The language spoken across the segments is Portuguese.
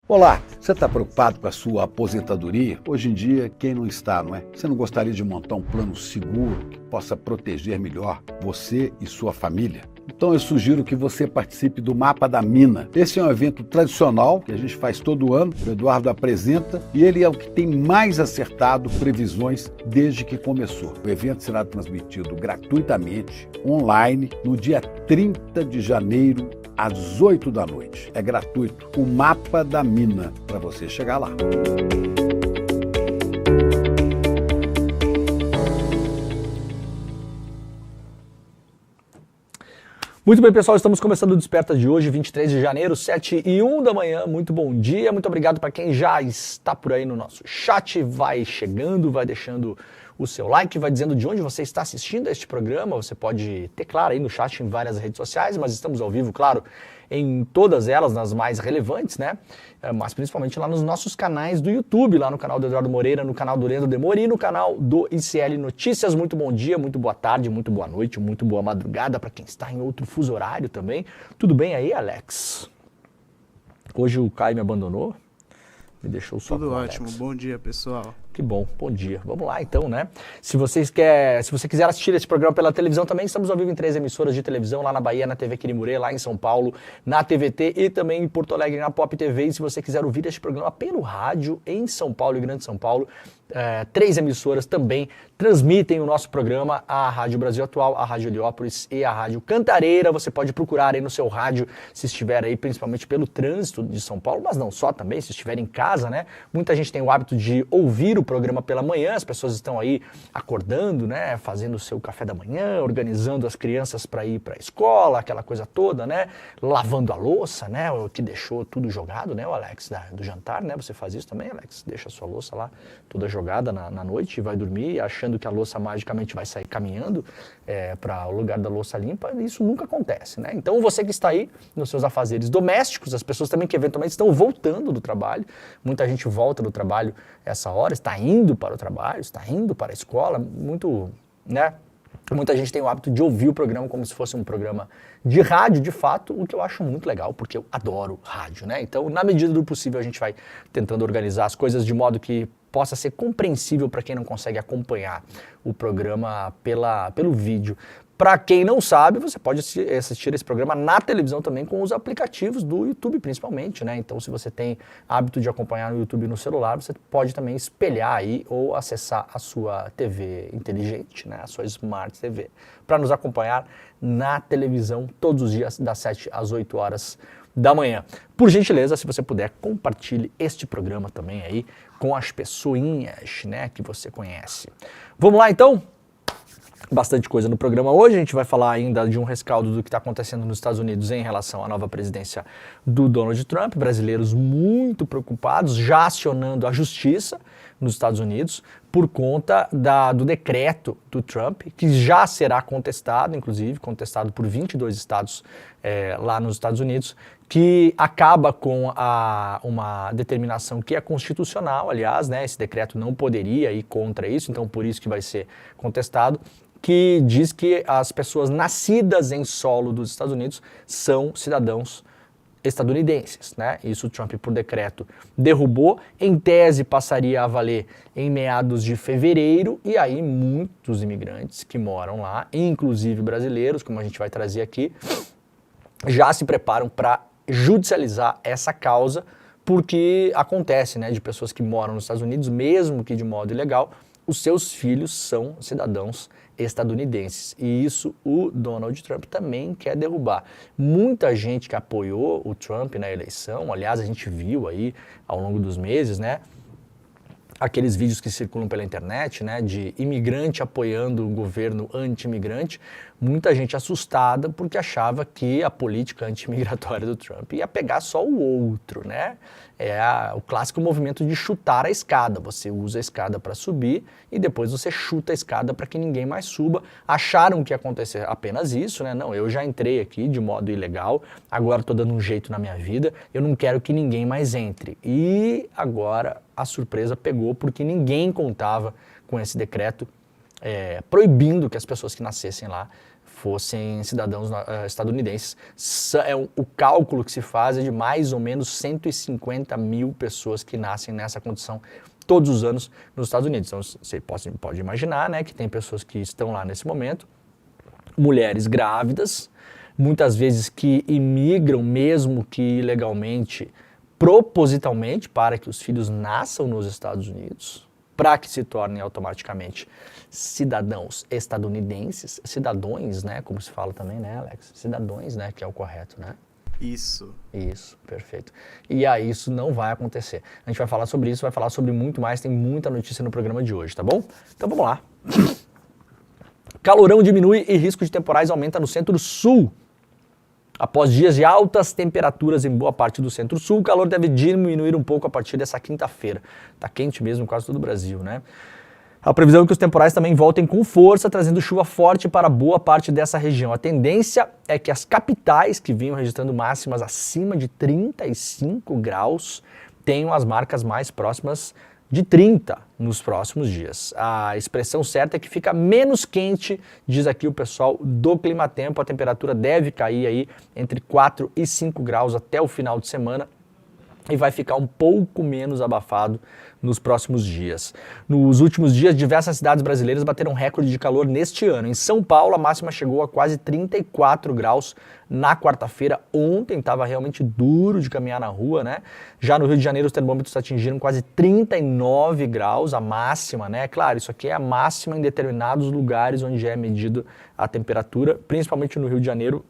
Olá, você está preocupado com a sua aposentadoria? Hoje em dia, quem não está, não é? Você não gostaria de montar um plano seguro que possa proteger melhor você e sua família? Então eu sugiro que você participe do Mapa da Mina. Esse é um evento tradicional que a gente faz todo ano, o Eduardo apresenta, e ele é o que tem mais acertado previsões desde que começou. O evento será transmitido gratuitamente, online, no dia 30 de janeiro, às 8 da noite. É gratuito. O Mapa da Mina, para você chegar lá. Muito bem, pessoal, estamos começando o Desperta de hoje, 23 de janeiro, 7h01 da manhã. Muito bom dia, muito obrigado para quem já está por aí no nosso chat. Vai chegando, vai deixando o seu like, vai dizendo de onde você está assistindo a este programa. Você pode ter claro aí no chat em várias redes sociais, mas estamos ao vivo, claro, em todas elas, nas mais relevantes, né? Mas principalmente lá nos nossos canais do YouTube, lá no canal do Eduardo Moreira, no canal do Leandro Demore e no canal do ICL Notícias. Muito bom dia, muito boa tarde, muito boa noite, muito boa madrugada para quem está em outro fuso horário também. Tudo bem aí, Alex? Hoje o Caio me abandonou, me deixou só. Tudo ótimo, bom dia, pessoal. Que bom, bom dia. Vamos lá então, né? Se você quiser assistir esse programa pela televisão também, estamos ao vivo em 3 emissoras de televisão, lá na Bahia, na TV Quirimurê, lá em São Paulo, na TVT e também em Porto Alegre, na Pop TV. E se você quiser ouvir este programa pelo rádio em São Paulo e Grande São Paulo, 3 emissoras também transmitem o nosso programa, a Rádio Brasil Atual, a Rádio Heliópolis e a Rádio Cantareira. Você pode procurar aí no seu rádio, se estiver aí principalmente pelo trânsito de São Paulo, mas não só também, se estiver em casa, né? Muita gente tem o hábito de ouvir o programa pela manhã, as pessoas estão aí acordando, né? Fazendo o seu café da manhã, organizando as crianças para ir para a escola, aquela coisa toda, né? Lavando a louça, né? O que deixou tudo jogado, né? O Alex, do jantar, né? Você faz isso também, Alex? Deixa a sua louça lá toda jogada na noite e vai dormir achando que a louça magicamente vai sair caminhando para o lugar da louça limpa. Isso nunca acontece, né? Então você que está aí nos seus afazeres domésticos, as pessoas também que eventualmente estão voltando do trabalho, muita gente volta do trabalho essa hora, está indo para o trabalho, está indo para a escola, muito, né? Muita gente tem o hábito de ouvir o programa como se fosse um programa de rádio, de fato, o que eu acho muito legal, porque eu adoro rádio, né? Então, na medida do possível, a gente vai tentando organizar as coisas de modo que possa ser compreensível para quem não consegue acompanhar o programa pelo vídeo. Para quem não sabe, você pode assistir esse programa na televisão também com os aplicativos do YouTube, principalmente, né? Então, se você tem hábito de acompanhar no YouTube no celular, você pode também espelhar aí ou acessar a sua TV inteligente, né? A sua Smart TV, para nos acompanhar na televisão todos os dias, das 7 às 8 horas da manhã. Por gentileza, se você puder, compartilhe este programa também aí com as pessoinhas, né, que você conhece. Vamos lá, então? Bastante coisa no programa hoje, a gente vai falar ainda de um rescaldo do que está acontecendo nos Estados Unidos em relação à nova presidência do Donald Trump, brasileiros muito preocupados, já acionando a justiça nos Estados Unidos por conta do decreto do Trump, que já será contestado, inclusive contestado por 22 estados lá nos Estados Unidos, que acaba com uma determinação que é constitucional, aliás, né, esse decreto não poderia ir contra isso, então por isso que vai ser contestado, que diz que as pessoas nascidas em solo dos Estados Unidos são cidadãos estadunidenses, né? Isso o Trump, por decreto, derrubou. Em tese, passaria a valer em meados de fevereiro, e aí muitos imigrantes que moram lá, inclusive brasileiros, como a gente vai trazer aqui, já se preparam para judicializar essa causa, porque acontece, né, de pessoas que moram nos Estados Unidos, mesmo que de modo ilegal, os seus filhos são cidadãos estadunidenses. E isso o Donald Trump também quer derrubar. Muita gente que apoiou o Trump na eleição, aliás, a gente viu aí ao longo dos meses, né, aqueles vídeos que circulam pela internet, né, de imigrante apoiando o governo anti-imigrante. Muita gente assustada porque achava que a política anti-imigratória do Trump ia pegar só o outro, né? O clássico movimento de chutar a escada. Você usa a escada para subir e depois você chuta a escada para que ninguém mais suba. Acharam que ia acontecer apenas isso, né? Não, eu já entrei aqui de modo ilegal, agora estou dando um jeito na minha vida, eu não quero que ninguém mais entre. E agora a surpresa pegou porque ninguém contava com esse decreto proibindo que as pessoas que nascessem lá fossem cidadãos estadunidenses. O cálculo que se faz é de mais ou menos 150 mil pessoas que nascem nessa condição todos os anos nos Estados Unidos. Então você pode imaginar, né, que tem pessoas que estão lá nesse momento, mulheres grávidas, muitas vezes que imigram mesmo que ilegalmente, propositalmente para que os filhos nasçam nos Estados Unidos, para que se tornem automaticamente cidadãos estadunidenses, cidadões, né, como se fala também, né, Alex? Cidadões, né, que é o correto, né? Isso, perfeito. E aí isso não vai acontecer. A gente vai falar sobre isso, vai falar sobre muito mais, tem muita notícia no programa de hoje, tá bom? Então vamos lá. Calorão diminui e risco de temporais aumenta no Centro-Sul. Após dias de altas temperaturas em boa parte do Centro-Sul, o calor deve diminuir um pouco a partir dessa quinta-feira. Tá quente mesmo em quase todo o Brasil, né? A previsão é que os temporais também voltem com força, trazendo chuva forte para boa parte dessa região. A tendência é que as capitais, que vinham registrando máximas acima de 35 graus, tenham as marcas mais próximas de 30 nos próximos dias. A expressão certa é que fica menos quente, diz aqui o pessoal do Climatempo. A temperatura deve cair aí entre 4 e 5 graus até o final de semana e vai ficar um pouco menos abafado nos próximos dias. Nos últimos dias, diversas cidades brasileiras bateram recorde de calor neste ano. Em São Paulo, a máxima chegou a quase 34 graus na quarta-feira. Ontem estava realmente duro de caminhar na rua, né? Já no Rio de Janeiro, os termômetros atingiram quase 39 graus, a máxima, né? Claro, isso aqui é a máxima em determinados lugares onde é medido a temperatura, principalmente no Rio de Janeiro,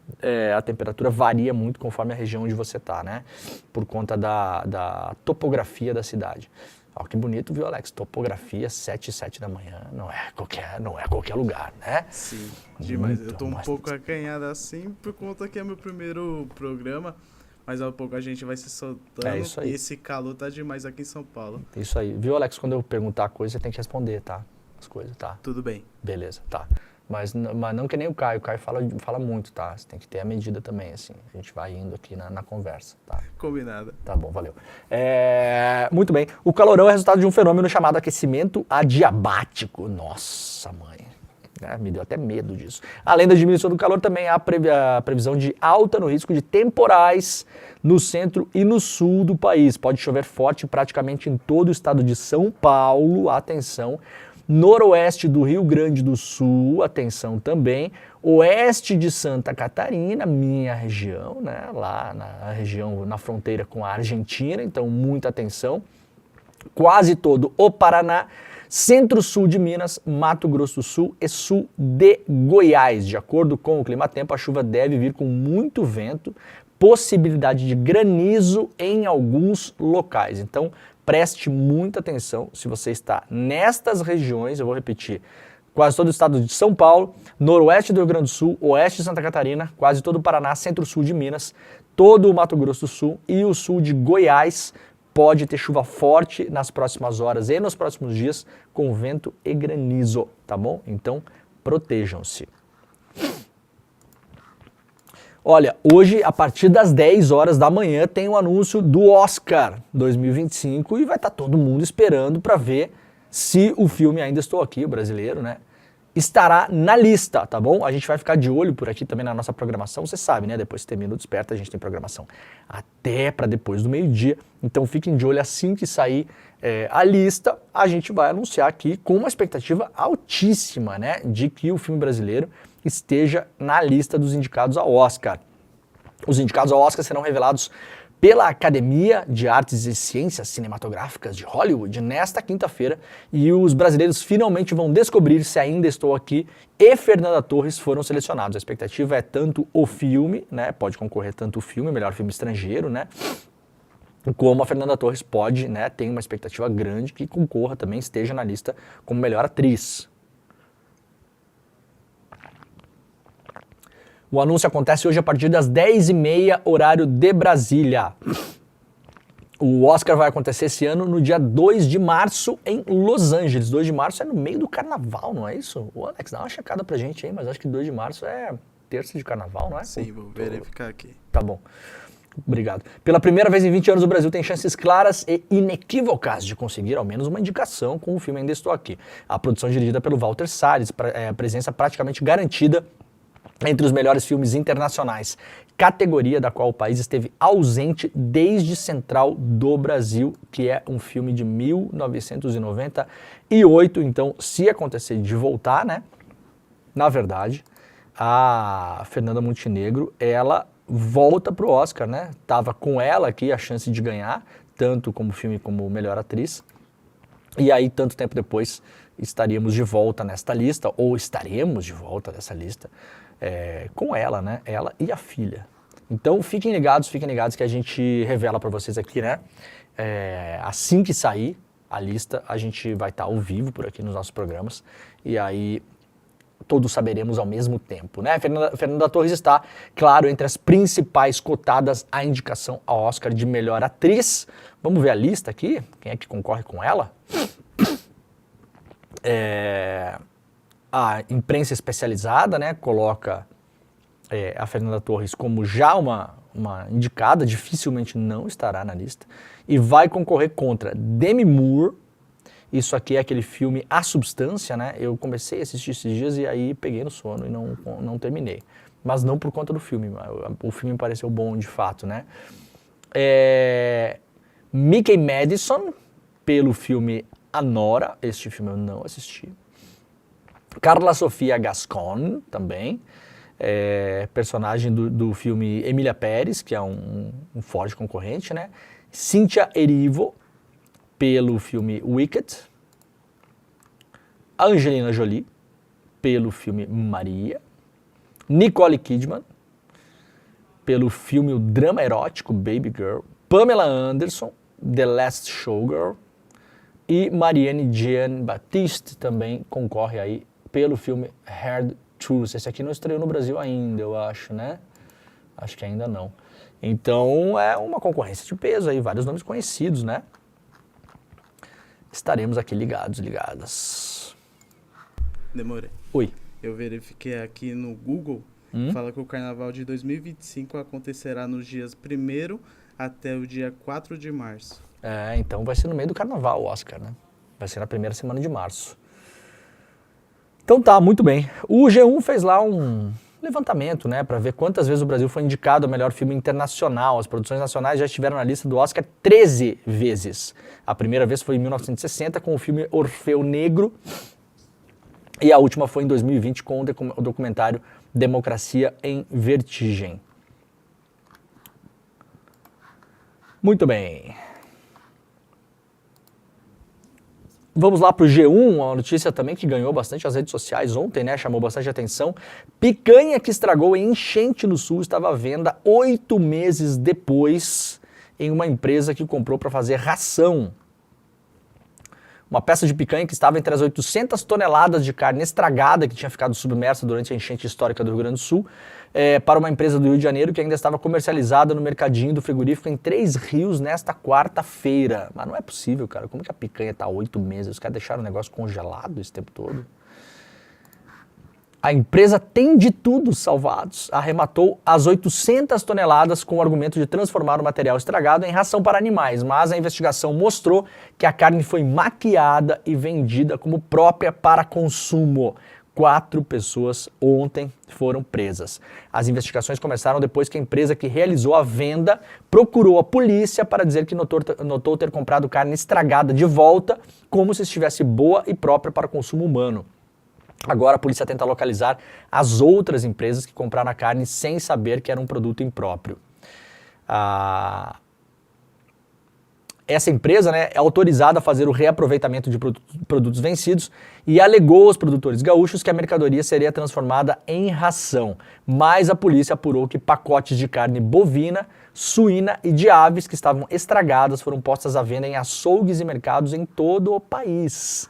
a temperatura varia muito conforme a região onde você está, né? Por conta da topografia da cidade. Ó, que bonito, viu, Alex? Topografia, 7 da manhã, não é qualquer lugar, né? Sim, demais. Eu tô um pouco acanhado assim por conta que é meu primeiro programa, mas ao pouco a gente vai se soltando. É isso aí. E esse calor tá demais aqui em São Paulo. Isso aí. Viu, Alex? Quando eu perguntar a coisa, você tem que responder, tá? As coisas, tá? Tudo bem. Beleza, tá. Mas não que nem o Caio fala muito, tá? Você tem que ter a medida também, assim. A gente vai indo aqui na conversa, tá? Combinado. Tá bom, valeu. Muito bem. O calorão é resultado de um fenômeno chamado aquecimento adiabático. Nossa, mãe. Me deu até medo disso. Além da diminuição do calor, também há a previsão de alta no risco de temporais no centro e no sul do país. Pode chover forte praticamente em todo o estado de São Paulo. Atenção. Noroeste do Rio Grande do Sul, atenção também, oeste de Santa Catarina, minha região, né, lá na região, na fronteira com a Argentina, então muita atenção, quase todo o Paraná, centro-sul de Minas, Mato Grosso do Sul e sul de Goiás. De acordo com o Climatempo, a chuva deve vir com muito vento, possibilidade de granizo em alguns locais, então preste muita atenção se você está nestas regiões, eu vou repetir, quase todo o estado de São Paulo, noroeste do Rio Grande do Sul, oeste de Santa Catarina, quase todo o Paraná, centro-sul de Minas, todo o Mato Grosso do Sul e o sul de Goiás. Pode ter chuva forte nas próximas horas e nos próximos dias com vento e granizo, tá bom? Então, protejam-se. Olha, hoje, a partir das 10 horas da manhã, tem o anúncio do Oscar 2025 e vai estar todo mundo esperando para ver se o filme Ainda Estou Aqui, o brasileiro, né, estará na lista, tá bom? A gente vai ficar de olho por aqui também na nossa programação, você sabe, né? Depois que termina o Desperta, a gente tem programação até para depois do meio-dia, então fiquem de olho assim que sair a lista, a gente vai anunciar aqui com uma expectativa altíssima, né, de que o filme brasileiro esteja na lista dos indicados ao Oscar. Os indicados ao Oscar serão revelados pela Academia de Artes e Ciências Cinematográficas de Hollywood nesta quinta-feira e os brasileiros finalmente vão descobrir se Ainda Estou Aqui e Fernanda Torres foram selecionados. A expectativa é tanto o filme, né, pode concorrer tanto o filme, melhor filme estrangeiro, né, como a Fernanda Torres pode, né, tem uma expectativa grande que concorra também, esteja na lista como melhor atriz. O anúncio acontece hoje a partir das 10h30, horário de Brasília. O Oscar vai acontecer esse ano no dia 2 de março em Los Angeles. 2 de março é no meio do carnaval, não é isso? O Alex, dá uma checada pra gente aí, mas acho que 2 de março é terça de carnaval, não é? Sim, vou verificar aqui. Tá bom. Obrigado. Pela primeira vez em 20 anos, o Brasil tem chances claras e inequívocas de conseguir ao menos uma indicação com o filme Ainda Estou Aqui. A produção dirigida pelo Walter Salles, presença praticamente garantida entre os melhores filmes internacionais, categoria da qual o país esteve ausente desde Central do Brasil, que é um filme de 1998. Então, se acontecer de voltar, né, na verdade, a Fernanda Montenegro, ela volta pro Oscar, né? Tava com ela aqui a chance de ganhar, tanto como filme como melhor atriz. E aí, tanto tempo depois, estaríamos de volta nesta lista, ou estaremos de volta nessa lista, com ela, né? Ela e a filha. Então, fiquem ligados que a gente revela para vocês aqui, né? Assim que sair a lista, a gente vai estar ao vivo por aqui nos nossos programas. E aí todos saberemos ao mesmo tempo, né? Fernanda Torres está, claro, entre as principais cotadas à indicação ao Oscar de melhor atriz. Vamos ver a lista aqui? Quem é que concorre com ela? A imprensa especializada, né, coloca a Fernanda Torres como já uma indicada, dificilmente não estará na lista, e vai concorrer contra Demi Moore. Isso aqui é aquele filme A Substância, né? Eu comecei a assistir esses dias e aí peguei no sono e não terminei. Mas não por conta do filme, o filme me pareceu bom de fato, né? Mickey Madison, pelo filme A Nora, este filme eu não assisti. Carla Sofia Gascon, também, personagem do filme Emília Pérez, que é um forte concorrente, né? Cynthia Erivo, pelo filme Wicked. Angelina Jolie, pelo filme Maria. Nicole Kidman, pelo filme o drama erótico Baby Girl. Pamela Anderson, The Last Showgirl. E Marianne Jean-Baptiste também concorre aí pelo filme Hard Truth. Esse aqui não estreou no Brasil ainda, eu acho, né? Acho que ainda não. Então é uma concorrência de peso aí, vários nomes conhecidos, né? Estaremos aqui ligadas. Demorei. Oi. Eu verifiquei aqui no Google, fala que o Carnaval de 2025 acontecerá nos dias 1º até o dia 4 de março. Então vai ser no meio do Carnaval o Oscar, né? Vai ser na primeira semana de março. Então tá, muito bem. O G1 fez lá um levantamento, né, para ver quantas vezes o Brasil foi indicado ao melhor filme internacional. As produções nacionais já estiveram na lista do Oscar 13 vezes. A primeira vez foi em 1960 com o filme Orfeu Negro e a última foi em 2020 com o documentário Democracia em Vertigem. Muito bem. Vamos lá para o G1, uma notícia também que ganhou bastante as redes sociais ontem, né? Chamou bastante atenção. Picanha que estragou em enchente no Sul estava à venda 8 meses depois em uma empresa que comprou para fazer ração. Uma peça de picanha que estava entre as 800 toneladas de carne estragada que tinha ficado submersa durante a enchente histórica do Rio Grande do Sul, para uma empresa do Rio de Janeiro que ainda estava comercializada no mercadinho do frigorífico em Três Rios nesta quarta-feira. Mas não é possível, cara. Como que a picanha está há 8 meses? Os caras deixaram o negócio congelado esse tempo todo? A empresa Tem de Tudo Salvados arrematou as 800 toneladas com o argumento de transformar o material estragado em ração para animais, mas a investigação mostrou que a carne foi maquiada e vendida como própria para consumo. 4 pessoas ontem foram presas. As investigações começaram depois que a empresa que realizou a venda procurou a polícia para dizer que notou ter comprado carne estragada de volta, como se estivesse boa e própria para consumo humano. Agora a polícia tenta localizar as outras empresas que compraram a carne sem saber que era um produto impróprio. Essa empresa, né, é autorizada a fazer o reaproveitamento de produtos vencidos e alegou aos produtores gaúchos que a mercadoria seria transformada em ração. Mas a polícia apurou que pacotes de carne bovina, suína e de aves que estavam estragadas foram postas à venda em açougues e mercados em todo o país.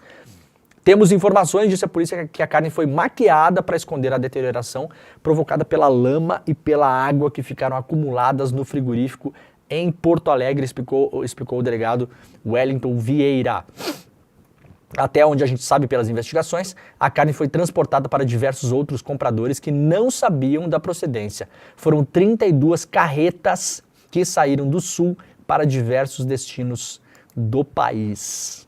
Temos informações, disse a polícia, que a carne foi maquiada para esconder a deterioração provocada pela lama e pela água que ficaram acumuladas no frigorífico em Porto Alegre, explicou o delegado Wellington Vieira. Até onde a gente sabe pelas investigações, a carne foi transportada para diversos outros compradores que não sabiam da procedência. Foram 32 carretas que saíram do sul para diversos destinos do país.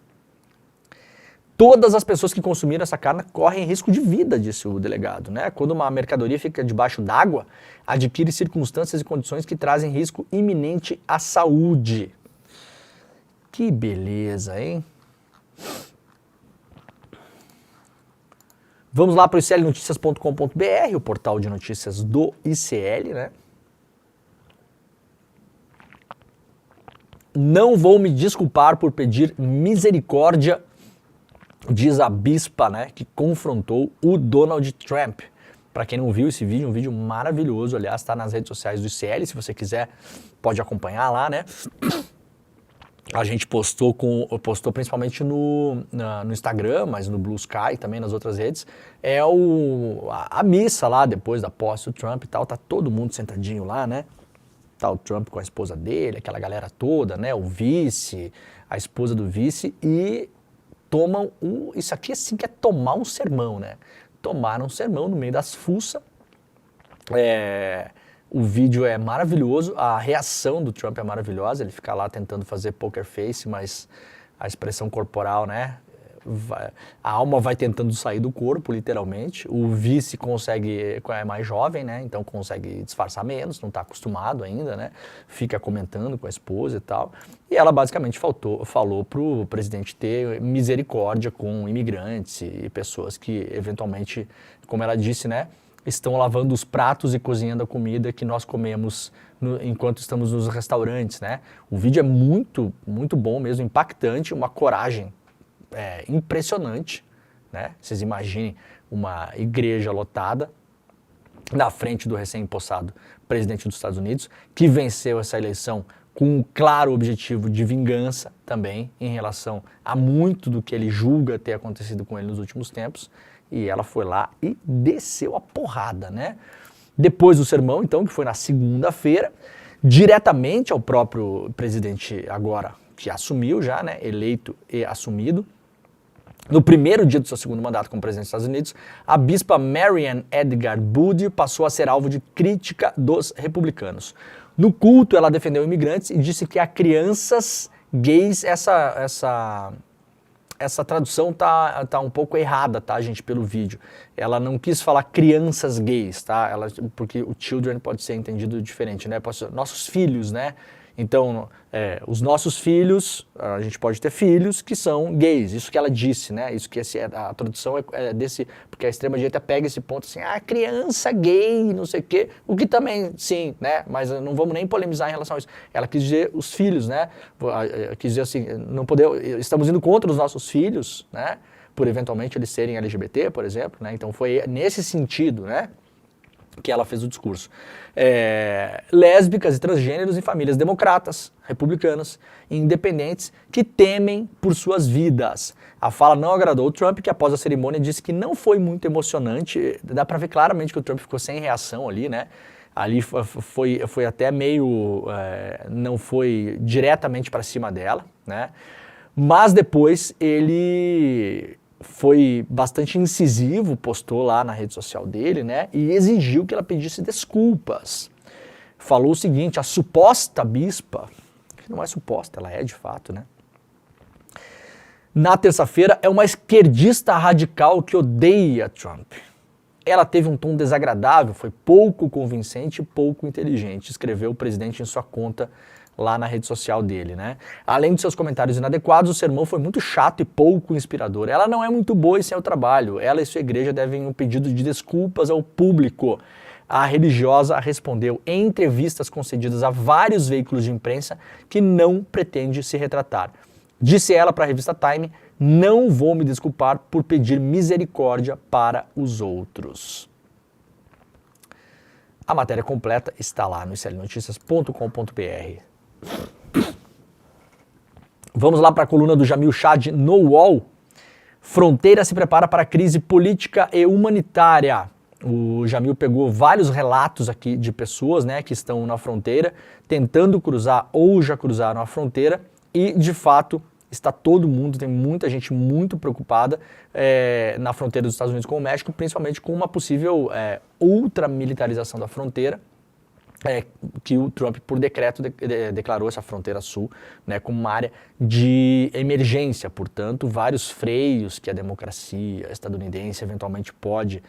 Todas as pessoas que consumiram essa carne correm risco de vida, disse o delegado, né? Quando uma mercadoria fica debaixo d'água, adquire circunstâncias e condições que trazem risco iminente à saúde. Que beleza, hein? Vamos lá para o iclnoticias.com.br, o portal de notícias do ICL, né? Não vou me desculpar por pedir misericórdia, diz a bispa, né, que confrontou o Donald Trump. Para quem não viu esse vídeo, um vídeo maravilhoso, aliás, está nas redes sociais do ICL, se você quiser pode acompanhar lá, né? A gente postou principalmente no Instagram, mas no Blue Sky também, nas outras redes, é a missa lá depois da posse do Trump e tal, tá todo mundo sentadinho lá, né? Tá o Trump com a esposa dele, aquela galera toda, né? O vice, a esposa do vice e tomam isso aqui assim que é tomar um sermão, né? Tomaram um sermão no meio das fuças. O vídeo é maravilhoso, a reação do Trump é maravilhosa, ele fica lá tentando fazer poker face, mas a expressão corporal, né? A alma vai tentando sair do corpo, literalmente. O vice é mais jovem, né? Então consegue disfarçar menos, não está acostumado ainda, né? Fica comentando com a esposa e tal. E ela basicamente falou para o presidente ter misericórdia com imigrantes e pessoas que eventualmente, como ela disse, né? Estão lavando os pratos e cozinhando a comida que nós comemos enquanto estamos nos restaurantes, né? O vídeo é muito, muito bom mesmo, impactante, uma coragem impressionante, né? Vocês imaginem uma igreja lotada na frente do recém-impossado presidente dos Estados Unidos, que venceu essa eleição com um claro objetivo de vingança também em relação a muito do que ele julga ter acontecido com ele nos últimos tempos, e ela foi lá e desceu a porrada, né? Depois do sermão, então, que foi na segunda-feira, diretamente ao próprio presidente agora, que assumiu já, né? Eleito e assumido, no primeiro dia do seu segundo mandato como presidente dos Estados Unidos, a bispa Marianne Edgar Boody passou a ser alvo de crítica dos republicanos. No culto, ela defendeu imigrantes e disse que a crianças gays, essa tradução tá um pouco errada, tá, gente, pelo vídeo. Ela não quis falar crianças gays, tá? Porque o children pode ser entendido diferente, né? Pode ser nossos filhos, né? Então, os nossos filhos, a gente pode ter filhos que são gays, isso que ela disse, né? Isso que a tradução é desse, porque a extrema-direita pega esse ponto assim, criança gay, não sei o quê, o que também, sim, né? Mas não vamos nem polemizar em relação a isso. Ela quis dizer os filhos, né? Quis dizer assim, estamos indo contra os nossos filhos, né? Por eventualmente eles serem LGBT, por exemplo, né? Então foi nesse sentido, né? Que ela fez o discurso. Lésbicas e transgêneros em famílias democratas, republicanas, independentes, que temem por suas vidas. A fala não agradou o Trump, que após a cerimônia disse que não foi muito emocionante. Dá pra ver claramente que o Trump ficou sem reação ali, né? Ali foi até meio... não foi diretamente para cima dela, né? Mas depois ele foi bastante incisivo, postou lá na rede social dele, né, e exigiu que ela pedisse desculpas. Falou o seguinte, a suposta bispa, que não é suposta, ela é de fato, né, na terça-feira é uma esquerdista radical que odeia Trump. Ela teve um tom desagradável, foi pouco convincente e pouco inteligente, escreveu o presidente em sua conta lá na rede social dele, né? Além de seus comentários inadequados, o sermão foi muito chato e pouco inspirador. Ela não é muito boa em seu trabalho. Ela e sua igreja devem um pedido de desculpas ao público. A religiosa respondeu em entrevistas concedidas a vários veículos de imprensa que não pretende se retratar. Disse ela para a revista Time, não vou me desculpar por pedir misericórdia para os outros. A matéria completa está lá no iclnoticias.com.br. Vamos lá para a coluna do Jamil Chad no UOL. Fronteira se prepara para crise política e humanitária. O Jamil pegou vários relatos aqui de pessoas, né, que estão na fronteira, tentando cruzar ou já cruzaram a fronteira e, de fato, está todo mundo, tem muita gente muito preocupada na fronteira dos Estados Unidos com o México, principalmente com uma possível ultramilitarização da fronteira, que o Trump, por decreto, declarou essa fronteira sul, né, como uma área de emergência. Portanto, vários freios que a democracia estadunidense eventualmente pode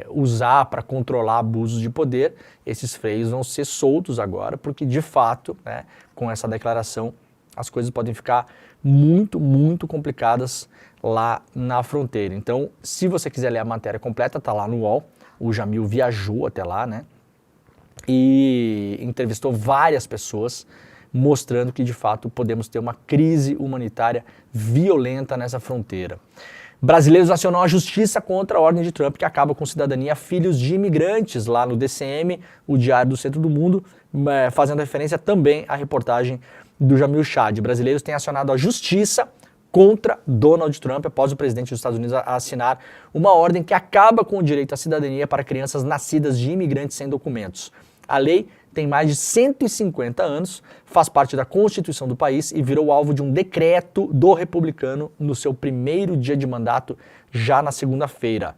usar para controlar abusos de poder, esses freios vão ser soltos agora, porque, de fato, né, com essa declaração, as coisas podem ficar muito, muito complicadas lá na fronteira. Então, se você quiser ler a matéria completa, está lá no UOL. O Jamil viajou até lá, né? E entrevistou várias pessoas, mostrando que, de fato, podemos ter uma crise humanitária violenta nessa fronteira. Brasileiros acionam a justiça contra a ordem de Trump, que acaba com cidadania a filhos de imigrantes, lá no DCM, o Diário do Centro do Mundo, fazendo referência também à reportagem do Jamil Chad. Brasileiros têm acionado a justiça contra Donald Trump após o presidente dos Estados Unidos assinar uma ordem que acaba com o direito à cidadania para crianças nascidas de imigrantes sem documentos. A lei tem mais de 150 anos, faz parte da Constituição do país e virou alvo de um decreto do republicano no seu primeiro dia de mandato, já na segunda-feira.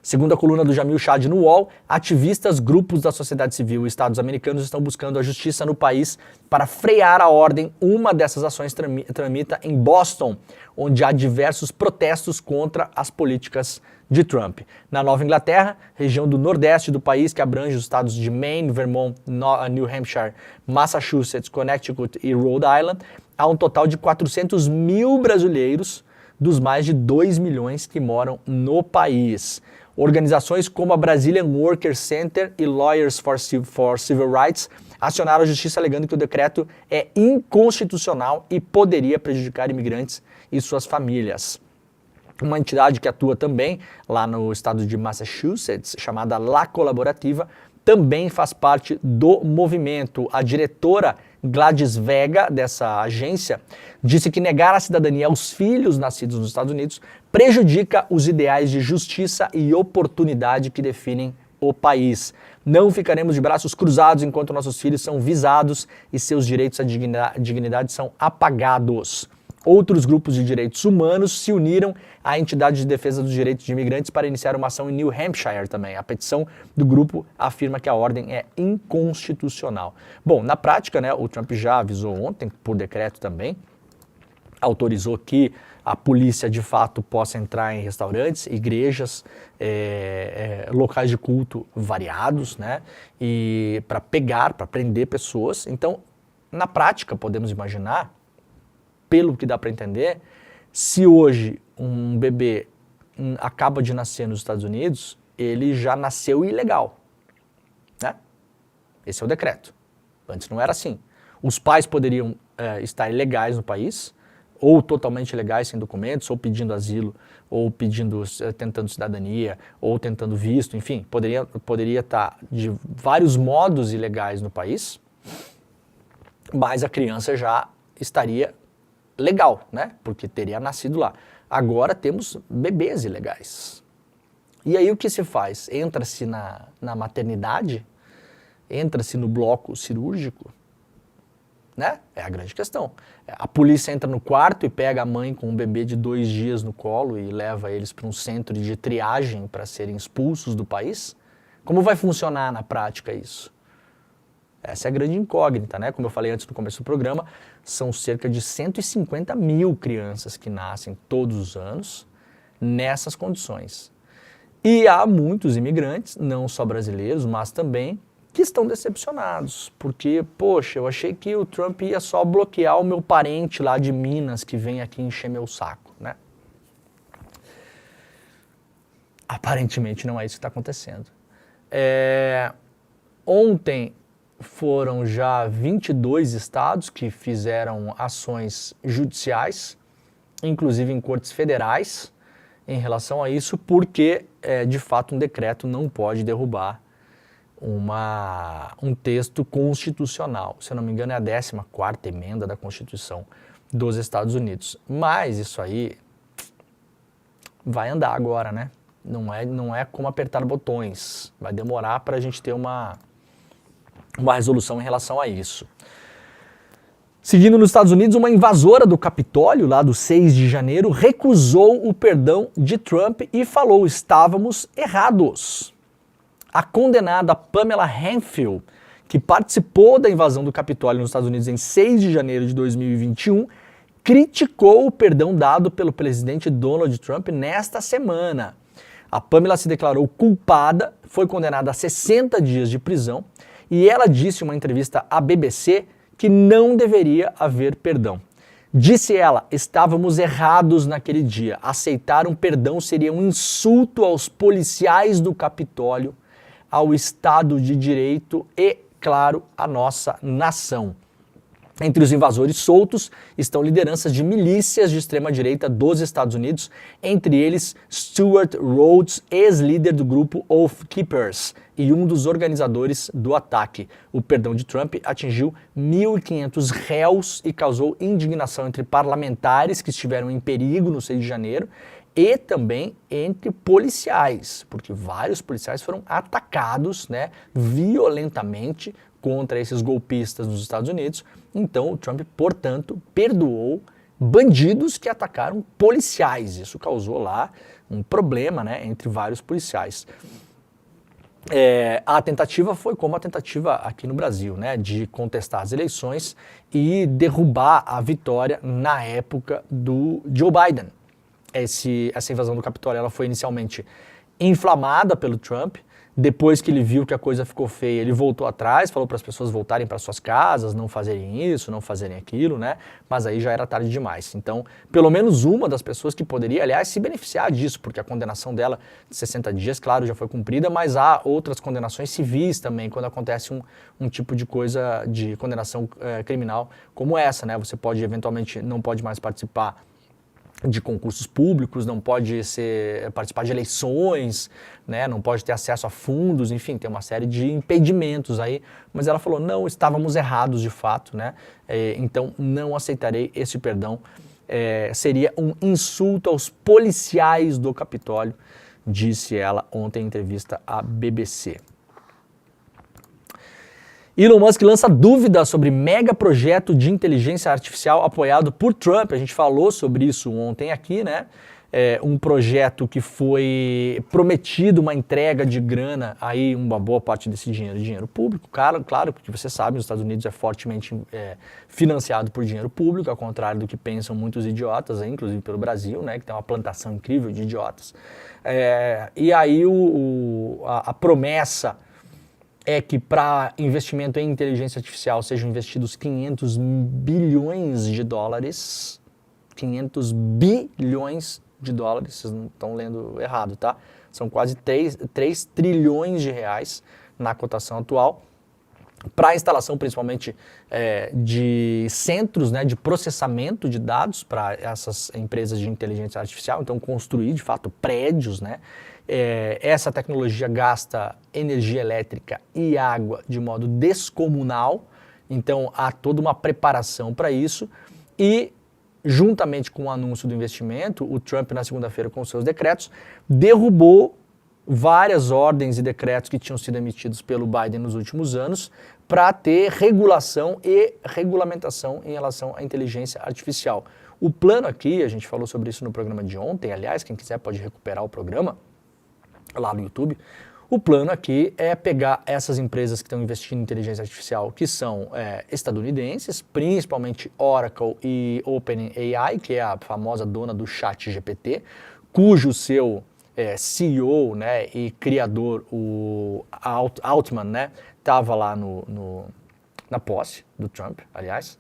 Segundo a coluna do Jamil Chad no UOL, ativistas, grupos da sociedade civil e estados americanos estão buscando a justiça no país para frear a ordem. Uma dessas ações tramita em Boston, onde há diversos protestos contra as políticas de Trump. Na Nova Inglaterra, região do nordeste do país, que abrange os estados de Maine, Vermont, New Hampshire, Massachusetts, Connecticut e Rhode Island, há um total de 400 mil brasileiros dos mais de 2 milhões que moram no país. Organizações como a Brazilian Workers Center e Lawyers for Civil Rights acionaram a justiça alegando que o decreto é inconstitucional e poderia prejudicar imigrantes e suas famílias. Uma entidade que atua também lá no estado de Massachusetts, chamada La Colaborativa, também faz parte do movimento. A diretora Gladys Vega, dessa agência, disse que negar a cidadania aos filhos nascidos nos Estados Unidos prejudica os ideais de justiça e oportunidade que definem o país. Não ficaremos de braços cruzados enquanto nossos filhos são visados e seus direitos à dignidade são apagados. Outros grupos de direitos humanos se uniram à entidade de defesa dos direitos de imigrantes para iniciar uma ação em New Hampshire também. A petição do grupo afirma que a ordem é inconstitucional. Bom, na prática, né, o Trump já avisou ontem, por decreto também, autorizou que a polícia de fato possa entrar em restaurantes, igrejas, locais de culto variados, né, e para prender pessoas. Então, na prática, podemos imaginar, pelo que dá para entender, se hoje um bebê acaba de nascer nos Estados Unidos, ele já nasceu ilegal, né? Esse é o decreto. Antes não era assim. Os pais poderiam estar ilegais no país, ou totalmente ilegais, sem documentos, ou pedindo asilo, ou tentando cidadania, ou tentando visto, enfim, poderia estar de vários modos ilegais no país, mas a criança já estaria legal, né? Porque teria nascido lá. Agora temos bebês ilegais. E aí o que se faz? Entra-se na maternidade? Entra-se no bloco cirúrgico? Né? É a grande questão. A polícia entra no quarto e pega a mãe com um bebê de 2 dias no colo e leva eles para um centro de triagem para serem expulsos do país? Como vai funcionar na prática isso? Essa é a grande incógnita, né? Como eu falei antes no começo do programa, são cerca de 150 mil crianças que nascem todos os anos nessas condições. E há muitos imigrantes, não só brasileiros, mas também, que estão decepcionados. Porque, poxa, eu achei que o Trump ia só bloquear o meu parente lá de Minas que vem aqui encher meu saco, né? Aparentemente não é isso que está acontecendo. Ontem foram já 22 estados que fizeram ações judiciais, inclusive em cortes federais, em relação a isso, porque, de fato, um decreto não pode derrubar um texto constitucional. Se eu não me engano, é a 14ª emenda da Constituição dos Estados Unidos. Mas isso aí vai andar agora, né? Não é como apertar botões. Vai demorar para a gente ter uma resolução em relação a isso. Seguindo nos Estados Unidos, uma invasora do Capitólio, lá do 6 de janeiro, recusou o perdão de Trump e falou: estávamos errados. A condenada Pamela Hanfield, que participou da invasão do Capitólio nos Estados Unidos em 6 de janeiro de 2021, criticou o perdão dado pelo presidente Donald Trump nesta semana. A Pamela se declarou culpada, foi condenada a 60 dias de prisão e ela disse em uma entrevista à BBC que não deveria haver perdão. Disse ela: estávamos errados naquele dia. Aceitar um perdão seria um insulto aos policiais do Capitólio, ao Estado de Direito e, claro, à nossa nação. Entre os invasores soltos estão lideranças de milícias de extrema-direita dos Estados Unidos, entre eles Stewart Rhodes, ex-líder do grupo Oath Keepers e um dos organizadores do ataque. O perdão de Trump atingiu 1.500 réus e causou indignação entre parlamentares que estiveram em perigo no 6 de janeiro e também entre policiais, porque vários policiais foram atacados, né, violentamente contra esses golpistas nos Estados Unidos. Então o Trump, portanto, perdoou bandidos que atacaram policiais. Isso causou lá um problema, né, entre vários policiais. A tentativa foi como a tentativa aqui no Brasil, né, de contestar as eleições e derrubar a vitória na época do Joe Biden. Essa invasão do Capitólio ela foi inicialmente inflamada pelo Trump. Depois que ele viu que a coisa ficou feia, ele voltou atrás, falou para as pessoas voltarem para suas casas, não fazerem isso, não fazerem aquilo, né? Mas aí já era tarde demais. Então, pelo menos uma das pessoas que poderia, aliás, se beneficiar disso, porque a condenação dela de 60 dias, claro, já foi cumprida, mas há outras condenações civis também, quando acontece um tipo de coisa de condenação criminal como essa, né? Você pode, eventualmente, não pode mais participar de concursos públicos, não pode participar de eleições, né, não pode ter acesso a fundos, enfim, tem uma série de impedimentos aí, mas ela falou: não, estávamos errados de fato, né, então não aceitarei esse perdão, seria um insulto aos policiais do Capitólio, disse ela ontem em entrevista à BBC. Elon Musk lança dúvidas sobre mega projeto de inteligência artificial apoiado por Trump. A gente falou sobre isso ontem aqui, né? Um projeto que foi prometido uma entrega de grana, aí uma boa parte desse dinheiro público, claro, porque você sabe, os Estados Unidos é fortemente financiado por dinheiro público, ao contrário do que pensam muitos idiotas, inclusive pelo Brasil, né? Que tem uma plantação incrível de idiotas. E aí a promessa é que para investimento em inteligência artificial sejam investidos 500 bilhões de dólares, 500 bilhões de dólares, vocês não estão lendo errado, tá? São quase 3 trilhões de reais na cotação atual, para a instalação principalmente de centros, né, de processamento de dados para essas empresas de inteligência artificial, então construir de fato prédios, né? Essa tecnologia gasta energia elétrica e água de modo descomunal, então há toda uma preparação para isso e, juntamente com o anúncio do investimento, o Trump na segunda-feira com seus decretos derrubou várias ordens e decretos que tinham sido emitidos pelo Biden nos últimos anos para ter regulação e regulamentação em relação à inteligência artificial. O plano aqui, a gente falou sobre isso no programa de ontem, aliás, quem quiser pode recuperar o programa lá no YouTube. O plano aqui é pegar essas empresas que estão investindo em inteligência artificial, que são estadunidenses, principalmente Oracle e OpenAI, que é a famosa dona do ChatGPT, cujo seu CEO, né, e criador, o Altman, né, estava lá na posse do Trump, aliás,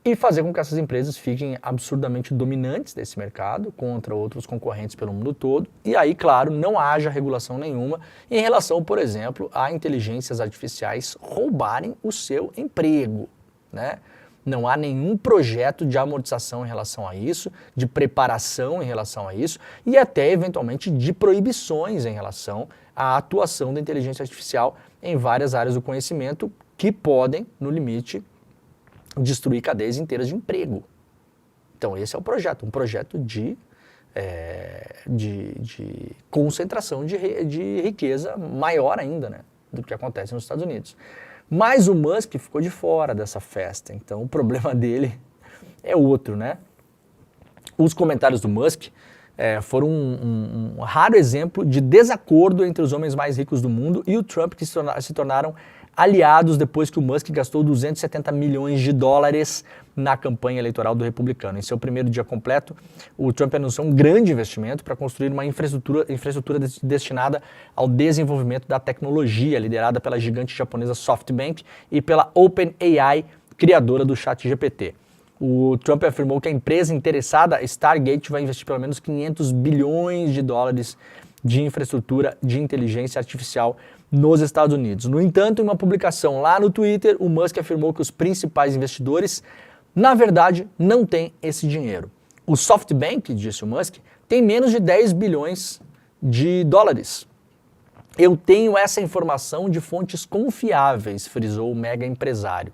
e fazer com que essas empresas fiquem absurdamente dominantes desse mercado contra outros concorrentes pelo mundo todo. E aí, claro, não haja regulação nenhuma em relação, por exemplo, a inteligências artificiais roubarem o seu emprego, né? Não há nenhum projeto de amortização em relação a isso, de preparação em relação a isso e até, eventualmente, de proibições em relação à atuação da inteligência artificial em várias áreas do conhecimento que podem, no limite, destruir cadeias inteiras de emprego. Então esse é o projeto, um projeto de concentração de riqueza maior ainda, né, do que acontece nos Estados Unidos. Mas o Musk ficou de fora dessa festa, então o problema dele é outro, né? Os comentários do Musk foram um raro exemplo de desacordo entre os homens mais ricos do mundo e o Trump, que se tornaram aliados depois que o Musk gastou 270 milhões de dólares na campanha eleitoral do republicano. Em seu primeiro dia completo, o Trump anunciou um grande investimento para construir uma infraestrutura destinada ao desenvolvimento da tecnologia, liderada pela gigante japonesa SoftBank e pela OpenAI, criadora do ChatGPT. O Trump afirmou que a empresa interessada, Stargate, vai investir pelo menos 500 bilhões de dólares de infraestrutura de inteligência artificial nos Estados Unidos. No entanto, em uma publicação lá no Twitter, o Musk afirmou que os principais investidores, na verdade, não têm esse dinheiro. O SoftBank, disse o Musk, tem menos de 10 bilhões de dólares. Eu tenho essa informação de fontes confiáveis, frisou o mega empresário.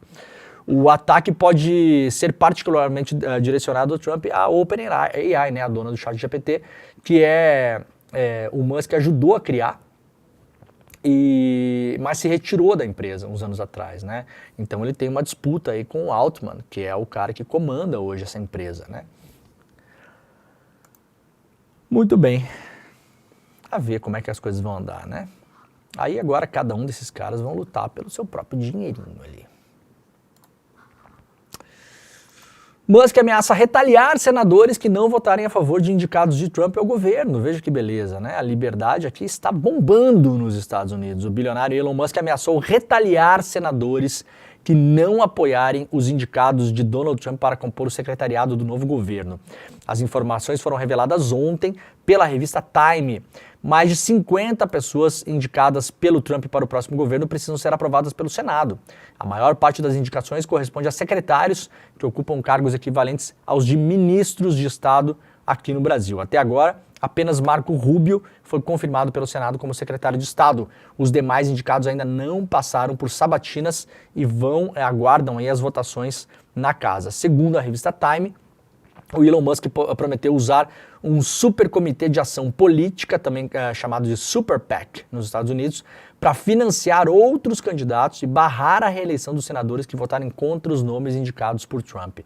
O ataque pode ser particularmente direcionado ao Trump à OpenAI, né, a dona do ChatGPT, que o Musk ajudou a criar, mas se retirou da empresa uns anos atrás, né? Então ele tem uma disputa aí com o Altman, que é o cara que comanda hoje essa empresa, né? Muito bem. A ver como é que as coisas vão andar, né? Aí agora cada um desses caras vão lutar pelo seu próprio dinheirinho ali. Musk ameaça retaliar senadores que não votarem a favor de indicados de Trump ao governo. Veja que beleza, né? A liberdade aqui está bombando nos Estados Unidos. O bilionário Elon Musk ameaçou retaliar senadores que não apoiarem os indicados de Donald Trump para compor o secretariado do novo governo. As informações foram reveladas ontem pela revista Time. Mais de 50 pessoas indicadas pelo Trump para o próximo governo precisam ser aprovadas pelo Senado. A maior parte das indicações corresponde a secretários que ocupam cargos equivalentes aos de ministros de Estado aqui no Brasil. Até agora, apenas Marco Rubio foi confirmado pelo Senado como secretário de Estado. Os demais indicados ainda não passaram por sabatinas e aguardam aí as votações na casa. Segundo a revista Time, o Elon Musk prometeu usar um supercomitê de ação política, também chamado de Super PAC, nos Estados Unidos, para financiar outros candidatos e barrar a reeleição dos senadores que votarem contra os nomes indicados por Trump.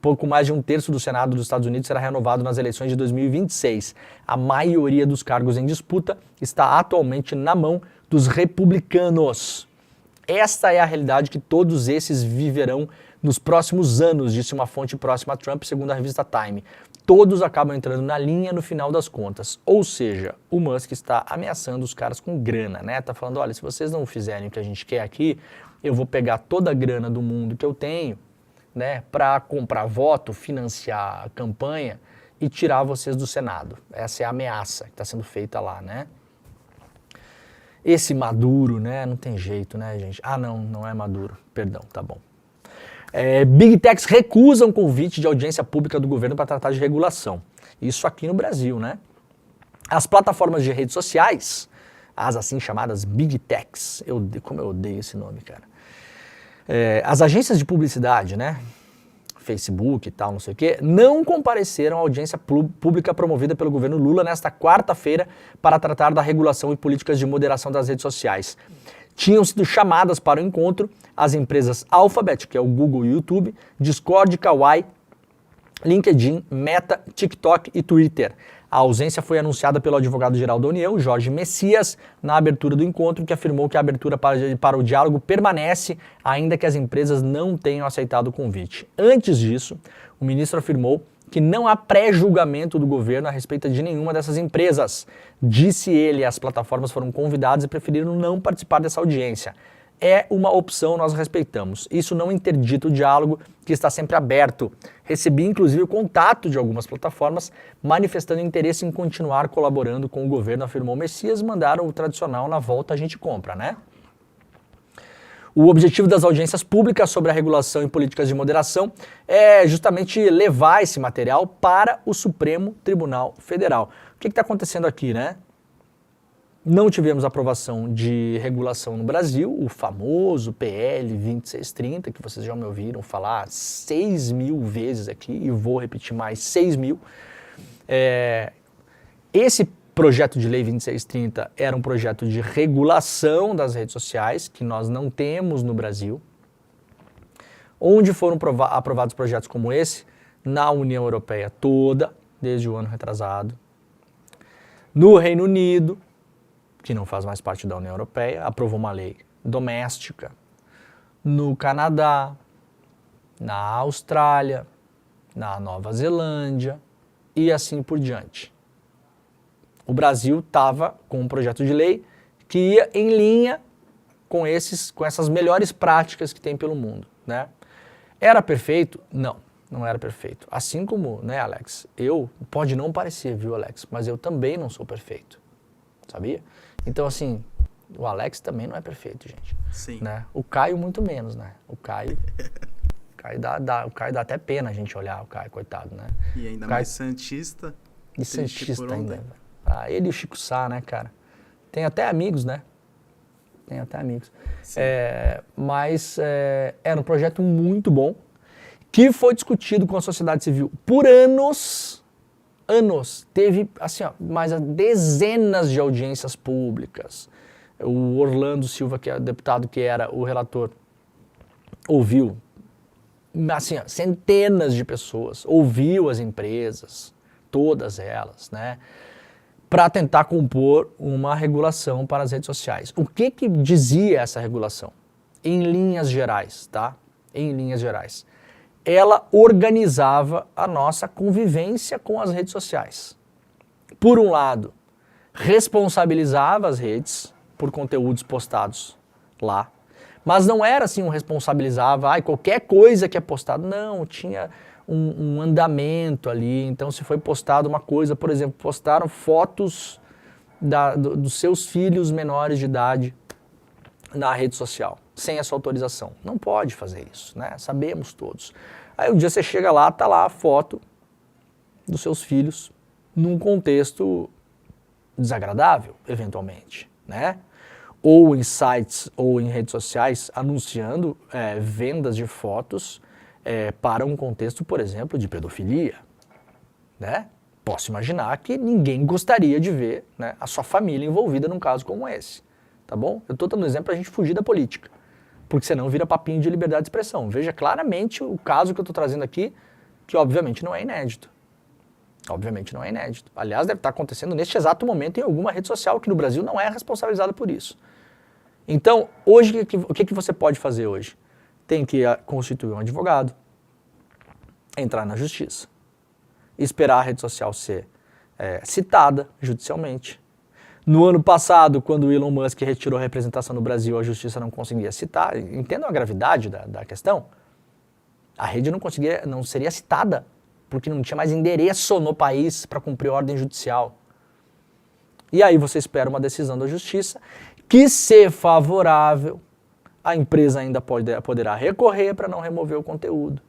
Pouco mais de um terço do Senado dos Estados Unidos será renovado nas eleições de 2026. A maioria dos cargos em disputa está atualmente na mão dos republicanos. Esta é a realidade que todos esses viverão nos próximos anos, disse uma fonte próxima a Trump, segundo a revista Time. Todos acabam entrando na linha no final das contas. Ou seja, o Musk está ameaçando os caras com grana, né? Tá falando, olha, se vocês não fizerem o que a gente quer aqui, eu vou pegar toda a grana do mundo que eu tenho, né, para comprar voto, financiar a campanha e tirar vocês do Senado. Essa é a ameaça que está sendo feita lá, né? Esse Maduro, né? Não tem jeito, né, gente? Ah, não é Maduro. Perdão, tá bom. Big Techs recusam convite de audiência pública do governo para tratar de regulação. Isso aqui no Brasil, né? As plataformas de redes sociais, as assim chamadas Big Techs, como eu odeio esse nome, cara. As agências de publicidade, né? Facebook e tal, não sei o quê, não compareceram à audiência pública promovida pelo governo Lula nesta quarta-feira para tratar da regulação e políticas de moderação das redes sociais. Tinham sido chamadas para o encontro as empresas Alphabet, que é o Google e o YouTube, Discord, Kawaii, LinkedIn, Meta, TikTok e Twitter. A ausência foi anunciada pelo advogado-geral da União, Jorge Messias, na abertura do encontro, que afirmou que a abertura para o diálogo permanece, ainda que as empresas não tenham aceitado o convite. Antes disso, o ministro afirmou que não há pré-julgamento do governo a respeito de nenhuma dessas empresas. Disse ele, as plataformas foram convidadas e preferiram não participar dessa audiência. É uma opção, nós respeitamos. Isso não interdita o diálogo, que está sempre aberto. Recebi, inclusive, o contato de algumas plataformas manifestando interesse em continuar colaborando com o governo, afirmou Messias. Mandaram o tradicional, na volta a gente compra, né? O objetivo das audiências públicas sobre a regulação e políticas de moderação é justamente levar esse material para o Supremo Tribunal Federal. O que está acontecendo aqui, né? Não tivemos aprovação de regulação no Brasil, o famoso PL 2630, que vocês já me ouviram falar 6.000 vezes aqui, e vou repetir mais 6.000. Esse projeto de lei 2630 era um projeto de regulação das redes sociais, que nós não temos no Brasil. Onde foram aprovados projetos como esse? Na União Europeia toda, desde o ano retrasado. No Reino Unido, que não faz mais parte da União Europeia, aprovou uma lei doméstica. No Canadá, na Austrália, na Nova Zelândia e assim por diante. O Brasil estava com um projeto de lei que ia em linha com essas melhores práticas que tem pelo mundo, né? Era perfeito? Não, não era perfeito. Assim como, né, Alex, pode não parecer, viu, Alex, mas eu também não sou perfeito, sabia? Então, assim, o Alex também não é perfeito, gente. Sim. Né? O Caio muito menos, né? O Caio dá até pena a gente olhar o Caio, coitado, né? E ainda mais santista. E santista ainda. Ele e o Chico Sá, né, cara? Tem até amigos, né? Tem até amigos. Mas era um projeto muito bom, que foi discutido com a sociedade civil por anos. Teve, assim, ó, mais dezenas de audiências públicas. O Orlando Silva, que é o deputado que era o relator, ouviu, assim, ó, centenas de pessoas, ouviu as empresas, todas elas, né, para tentar compor uma regulação para as redes sociais. O que dizia essa regulação? Em linhas gerais, tá? Em linhas gerais. Ela organizava a nossa convivência com as redes sociais. Por um lado, responsabilizava as redes por conteúdos postados lá, mas não era assim responsabilizava, qualquer coisa que é postado, não, tinha um andamento ali. Então, se foi postado uma coisa, por exemplo, postaram fotos dos seus filhos menores de idade na rede social, sem a sua autorização. Não pode fazer isso, né? Sabemos todos. Aí um dia você chega lá, tá lá a foto dos seus filhos num contexto desagradável, eventualmente, né? Ou em sites ou em redes sociais anunciando vendas de fotos para um contexto, por exemplo, de pedofilia, né? Posso imaginar que ninguém gostaria de ver, né, a sua família envolvida num caso como esse, tá bom? Eu estou dando exemplo para a gente fugir da política, porque senão vira papinho de liberdade de expressão. Veja claramente o caso que eu estou trazendo aqui, que obviamente não é inédito. Obviamente não é inédito. Aliás, deve estar acontecendo neste exato momento em alguma rede social que no Brasil não é responsabilizada por isso. Então, hoje, o que você pode fazer hoje? Tem que constituir um advogado, entrar na justiça, esperar a rede social ser citada judicialmente. No ano passado, quando o Elon Musk retirou a representação no Brasil, a justiça não conseguia citar. Entendam a gravidade da questão? A rede não seria citada, porque não tinha mais endereço no país para cumprir ordem judicial. E aí você espera uma decisão da justiça, que, se favorável, a empresa ainda poderá recorrer para não remover o conteúdo.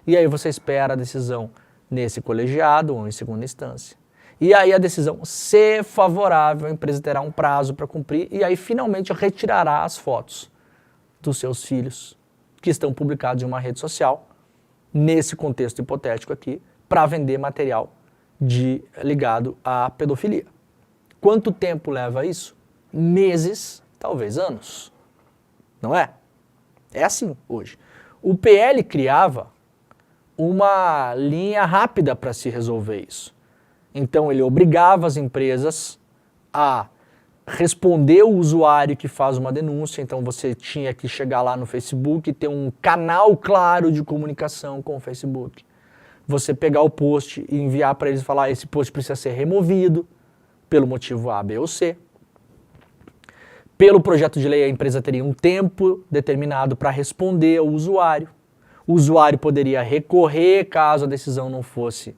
E aí você espera a decisão nesse colegiado ou em segunda instância. E aí a decisão, se favorável, a empresa terá um prazo para cumprir e aí finalmente retirará as fotos dos seus filhos que estão publicados em uma rede social, nesse contexto hipotético aqui, para vender material ligado à pedofilia. Quanto tempo leva isso? Meses, talvez anos. Não é? É assim hoje. O PL criava uma linha rápida para se resolver isso. Então ele obrigava as empresas a responder o usuário que faz uma denúncia. Então você tinha que chegar lá no Facebook e ter um canal claro de comunicação com o Facebook. Você pegar o post e enviar para eles e falar: esse post precisa ser removido pelo motivo A, B ou C. Pelo projeto de lei, a empresa teria um tempo determinado para responder ao usuário. O usuário poderia recorrer caso a decisão não fosse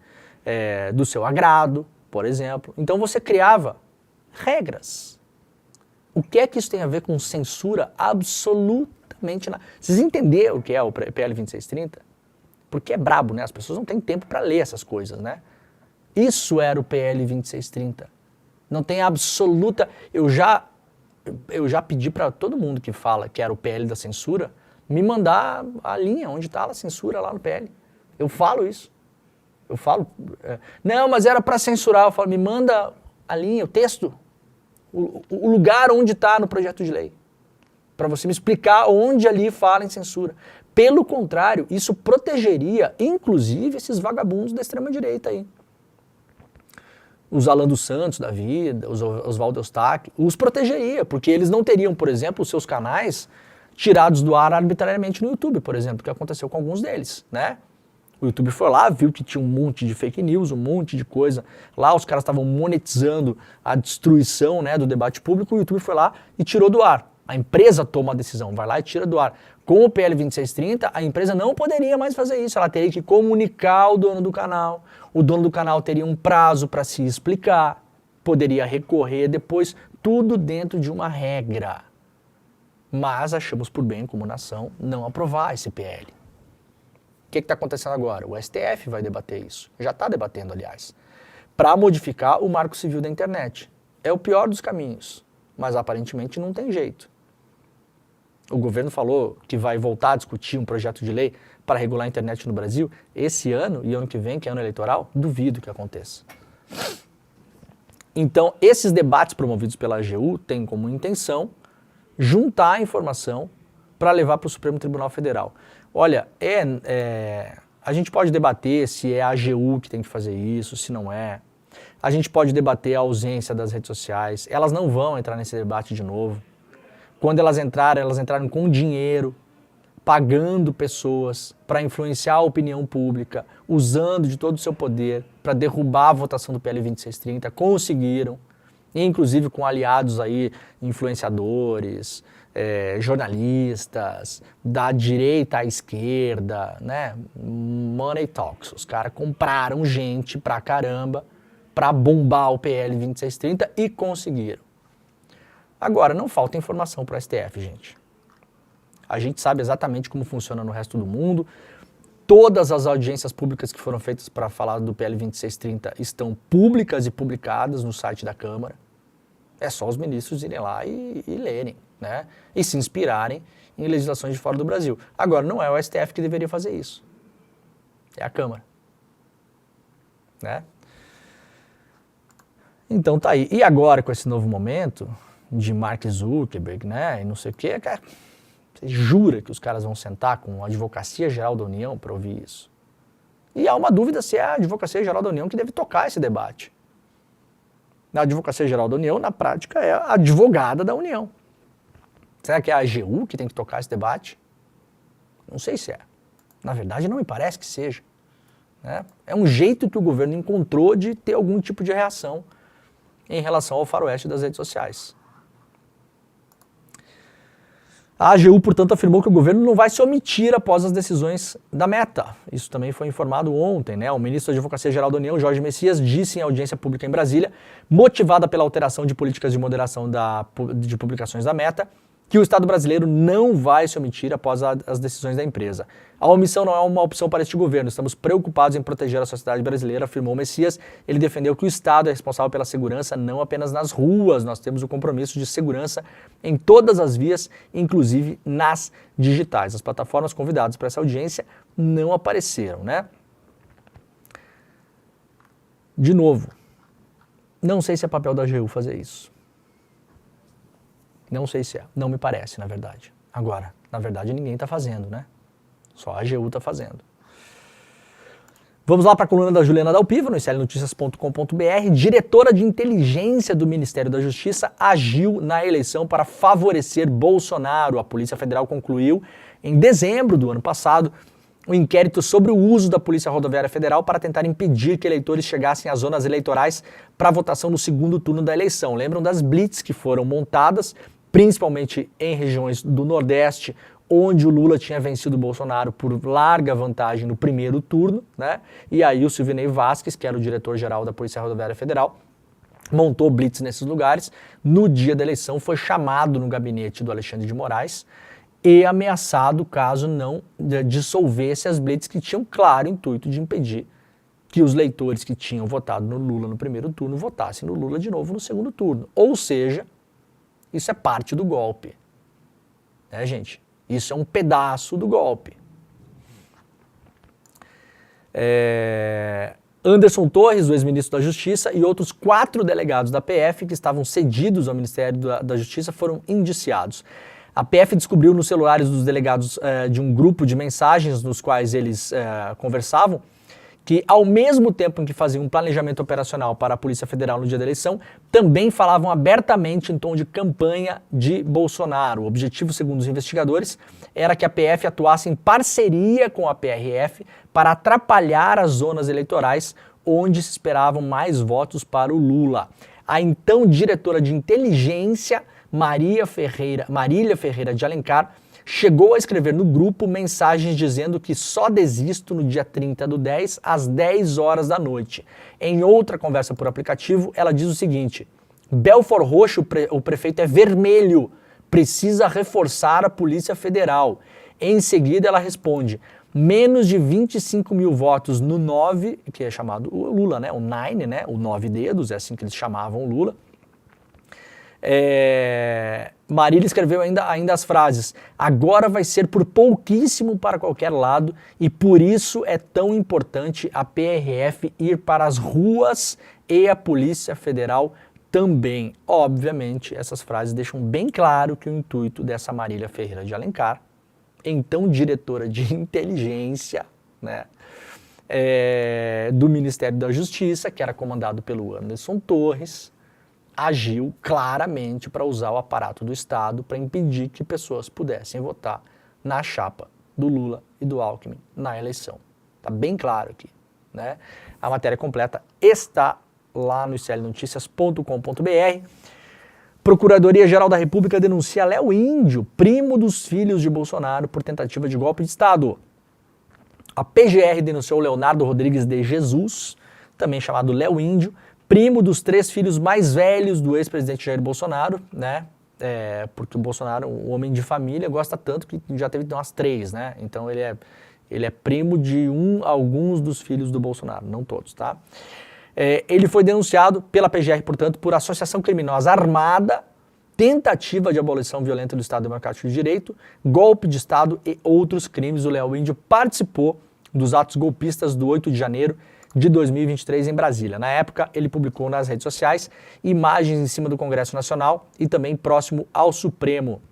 do seu agrado, por exemplo. Então você criava regras. O que é que isso tem a ver com censura? Absolutamente nada. Vocês entenderam o que é o PL 2630? Porque é brabo, né? As pessoas não têm tempo para ler essas coisas, né? Isso era o PL 2630. Não tem absoluta... Eu já pedi para todo mundo que fala que era o PL da censura me mandar a linha onde está a censura lá no PL. Eu falo isso. Eu falo... não, mas era para censurar. Eu falo, me manda a linha, o texto, o lugar onde está no projeto de lei. Para você me explicar onde ali fala em censura. Pelo contrário, isso protegeria, inclusive, esses vagabundos da extrema-direita aí. Os Alan dos Santos da vida, os Oswaldo Eustáquio, os protegeria, porque eles não teriam, por exemplo, os seus canais tirados do ar arbitrariamente no YouTube, por exemplo, que aconteceu com alguns deles, né? O YouTube foi lá, viu que tinha um monte de fake news, um monte de coisa. Lá os caras estavam monetizando a destruição, né, do debate público, o YouTube foi lá e tirou do ar. A empresa toma a decisão, vai lá e tira do ar. Com o PL 2630, a empresa não poderia mais fazer isso, ela teria que comunicar ao dono do canal. O dono do canal teria um prazo para se explicar, poderia recorrer depois, tudo dentro de uma regra. Mas achamos por bem, como nação, não aprovar esse PL. O que está acontecendo agora? O STF vai debater isso, já está debatendo, aliás, para modificar o Marco Civil da internet. É o pior dos caminhos, mas aparentemente não tem jeito. O governo falou que vai voltar a discutir um projeto de lei para regular a internet no Brasil esse ano e ano que vem, que é ano eleitoral, duvido que aconteça. Então, esses debates promovidos pela AGU têm como intenção juntar a informação para levar para o Supremo Tribunal Federal. Olha, a gente pode debater se é a AGU que tem que fazer isso, se não é. A gente pode debater a ausência das redes sociais. Elas não vão entrar nesse debate de novo. Quando elas entraram com dinheiro, pagando pessoas para influenciar a opinião pública, usando de todo o seu poder para derrubar a votação do PL 2630, conseguiram, inclusive com aliados aí, influenciadores, jornalistas, da direita à esquerda, né? Money talks. Os caras compraram gente pra caramba para bombar o PL 2630 e conseguiram. Agora, não falta informação para o STF, gente. A gente sabe exatamente como funciona no resto do mundo. Todas as audiências públicas que foram feitas para falar do PL 2630 estão públicas e publicadas no site da Câmara. É só os ministros irem lá e lerem, né? E se inspirarem em legislações de fora do Brasil. Agora, não é o STF que deveria fazer isso. É a Câmara. Né? Então tá aí. E agora, com esse novo momento de Mark Zuckerberg, né, e não sei o quê, cara, você jura que os caras vão sentar com a Advocacia Geral da União para ouvir isso? E há uma dúvida se é a Advocacia Geral da União que deve tocar esse debate. A Advocacia Geral da União, na prática, é a advogada da União. Será que é a AGU que tem que tocar esse debate? Não sei se é. Na verdade, não me parece que seja. Né? É um jeito que o governo encontrou de ter algum tipo de reação em relação ao faroeste das redes sociais. A AGU, portanto, afirmou que o governo não vai se omitir após as decisões da Meta. Isso também foi informado ontem, né? O ministro da Advocacia Geral da União, Jorge Messias, disse em audiência pública em Brasília, motivada pela alteração de políticas de moderação de publicações da Meta, que o Estado brasileiro não vai se omitir após as decisões da empresa. A omissão não é uma opção para este governo. Estamos preocupados em proteger a sociedade brasileira, afirmou Messias. Ele defendeu que o Estado é responsável pela segurança não apenas nas ruas. Nós temos o compromisso de segurança em todas as vias, inclusive nas digitais. As plataformas convidadas para essa audiência não apareceram, né? De novo, não sei se é papel da AGU fazer isso. Não sei se é. Não me parece, na verdade. Agora, na verdade, ninguém está fazendo, né? Só a AGU está fazendo. Vamos lá para a coluna da Juliana Dalpiva, no slnoticias.com.br. Diretora de inteligência do Ministério da Justiça agiu na eleição para favorecer Bolsonaro. A Polícia Federal concluiu, em dezembro do ano passado, um inquérito sobre o uso da Polícia Rodoviária Federal para tentar impedir que eleitores chegassem às zonas eleitorais para votação no segundo turno da eleição. Lembram das blitz que foram montadas, principalmente em regiões do Nordeste, onde o Lula tinha vencido o Bolsonaro por larga vantagem no primeiro turno, né? E aí o Silvinei Vasquez, que era o diretor-geral da Polícia Rodoviária Federal, montou blitz nesses lugares. No dia da eleição foi chamado no gabinete do Alexandre de Moraes e ameaçado caso não dissolvesse as blitz que tinham claro intuito de impedir que os leitores que tinham votado no Lula no primeiro turno votassem no Lula de novo no segundo turno. Ou seja, isso é parte do golpe. Né, gente? Isso é um pedaço do golpe. Anderson Torres, o ex-ministro da Justiça, e outros 4 delegados da PF que estavam cedidos ao Ministério da Justiça foram indiciados. A PF descobriu nos celulares dos delegados de um grupo de mensagens nos quais eles conversavam que, ao mesmo tempo em que faziam um planejamento operacional para a Polícia Federal no dia da eleição, também falavam abertamente em tom de campanha de Bolsonaro. O objetivo, segundo os investigadores, era que a PF atuasse em parceria com a PRF para atrapalhar as zonas eleitorais onde se esperavam mais votos para o Lula. A então diretora de inteligência, Marília Ferreira de Alencar, chegou a escrever no grupo mensagens dizendo que só desisto no dia 30/10, às 10 horas da noite. Em outra conversa por aplicativo, ela diz o seguinte: Belford Roxo, o prefeito é vermelho, precisa reforçar a Polícia Federal. Em seguida ela responde: menos de 25 mil votos no 9, que é chamado o Lula, né? O 9, né? O 9 dedos, é assim que eles chamavam o Lula. Marília escreveu ainda as frases: agora vai ser por pouquíssimo para qualquer lado e por isso é tão importante a PRF ir para as ruas e a Polícia Federal também. Obviamente, essas frases deixam bem claro que o intuito dessa Marília Ferreira de Alencar, então diretora de inteligência, né, do Ministério da Justiça, que era comandado pelo Anderson Torres, agiu claramente para usar o aparato do Estado para impedir que pessoas pudessem votar na chapa do Lula e do Alckmin na eleição. Está bem claro aqui, né? A matéria completa está lá no iclnoticias.com.br. Procuradoria-Geral da República denuncia Léo Índio, primo dos filhos de Bolsonaro, por tentativa de golpe de Estado. A PGR denunciou Leonardo Rodrigues de Jesus, também chamado Léo Índio, primo dos 3 filhos mais velhos do ex-presidente Jair Bolsonaro, né? Porque o Bolsonaro, um homem de família, gosta tanto que já teve umas 3, né? Então ele é primo de alguns dos filhos do Bolsonaro, não todos, tá? Ele foi denunciado pela PGR, portanto, por associação criminosa armada, tentativa de abolição violenta do Estado Democrático de Direito, golpe de Estado e outros crimes. O Léo Índio participou dos atos golpistas do 8 de janeiro de 2023 em Brasília. Na época, ele publicou nas redes sociais imagens em cima do Congresso Nacional e também próximo ao Supremo.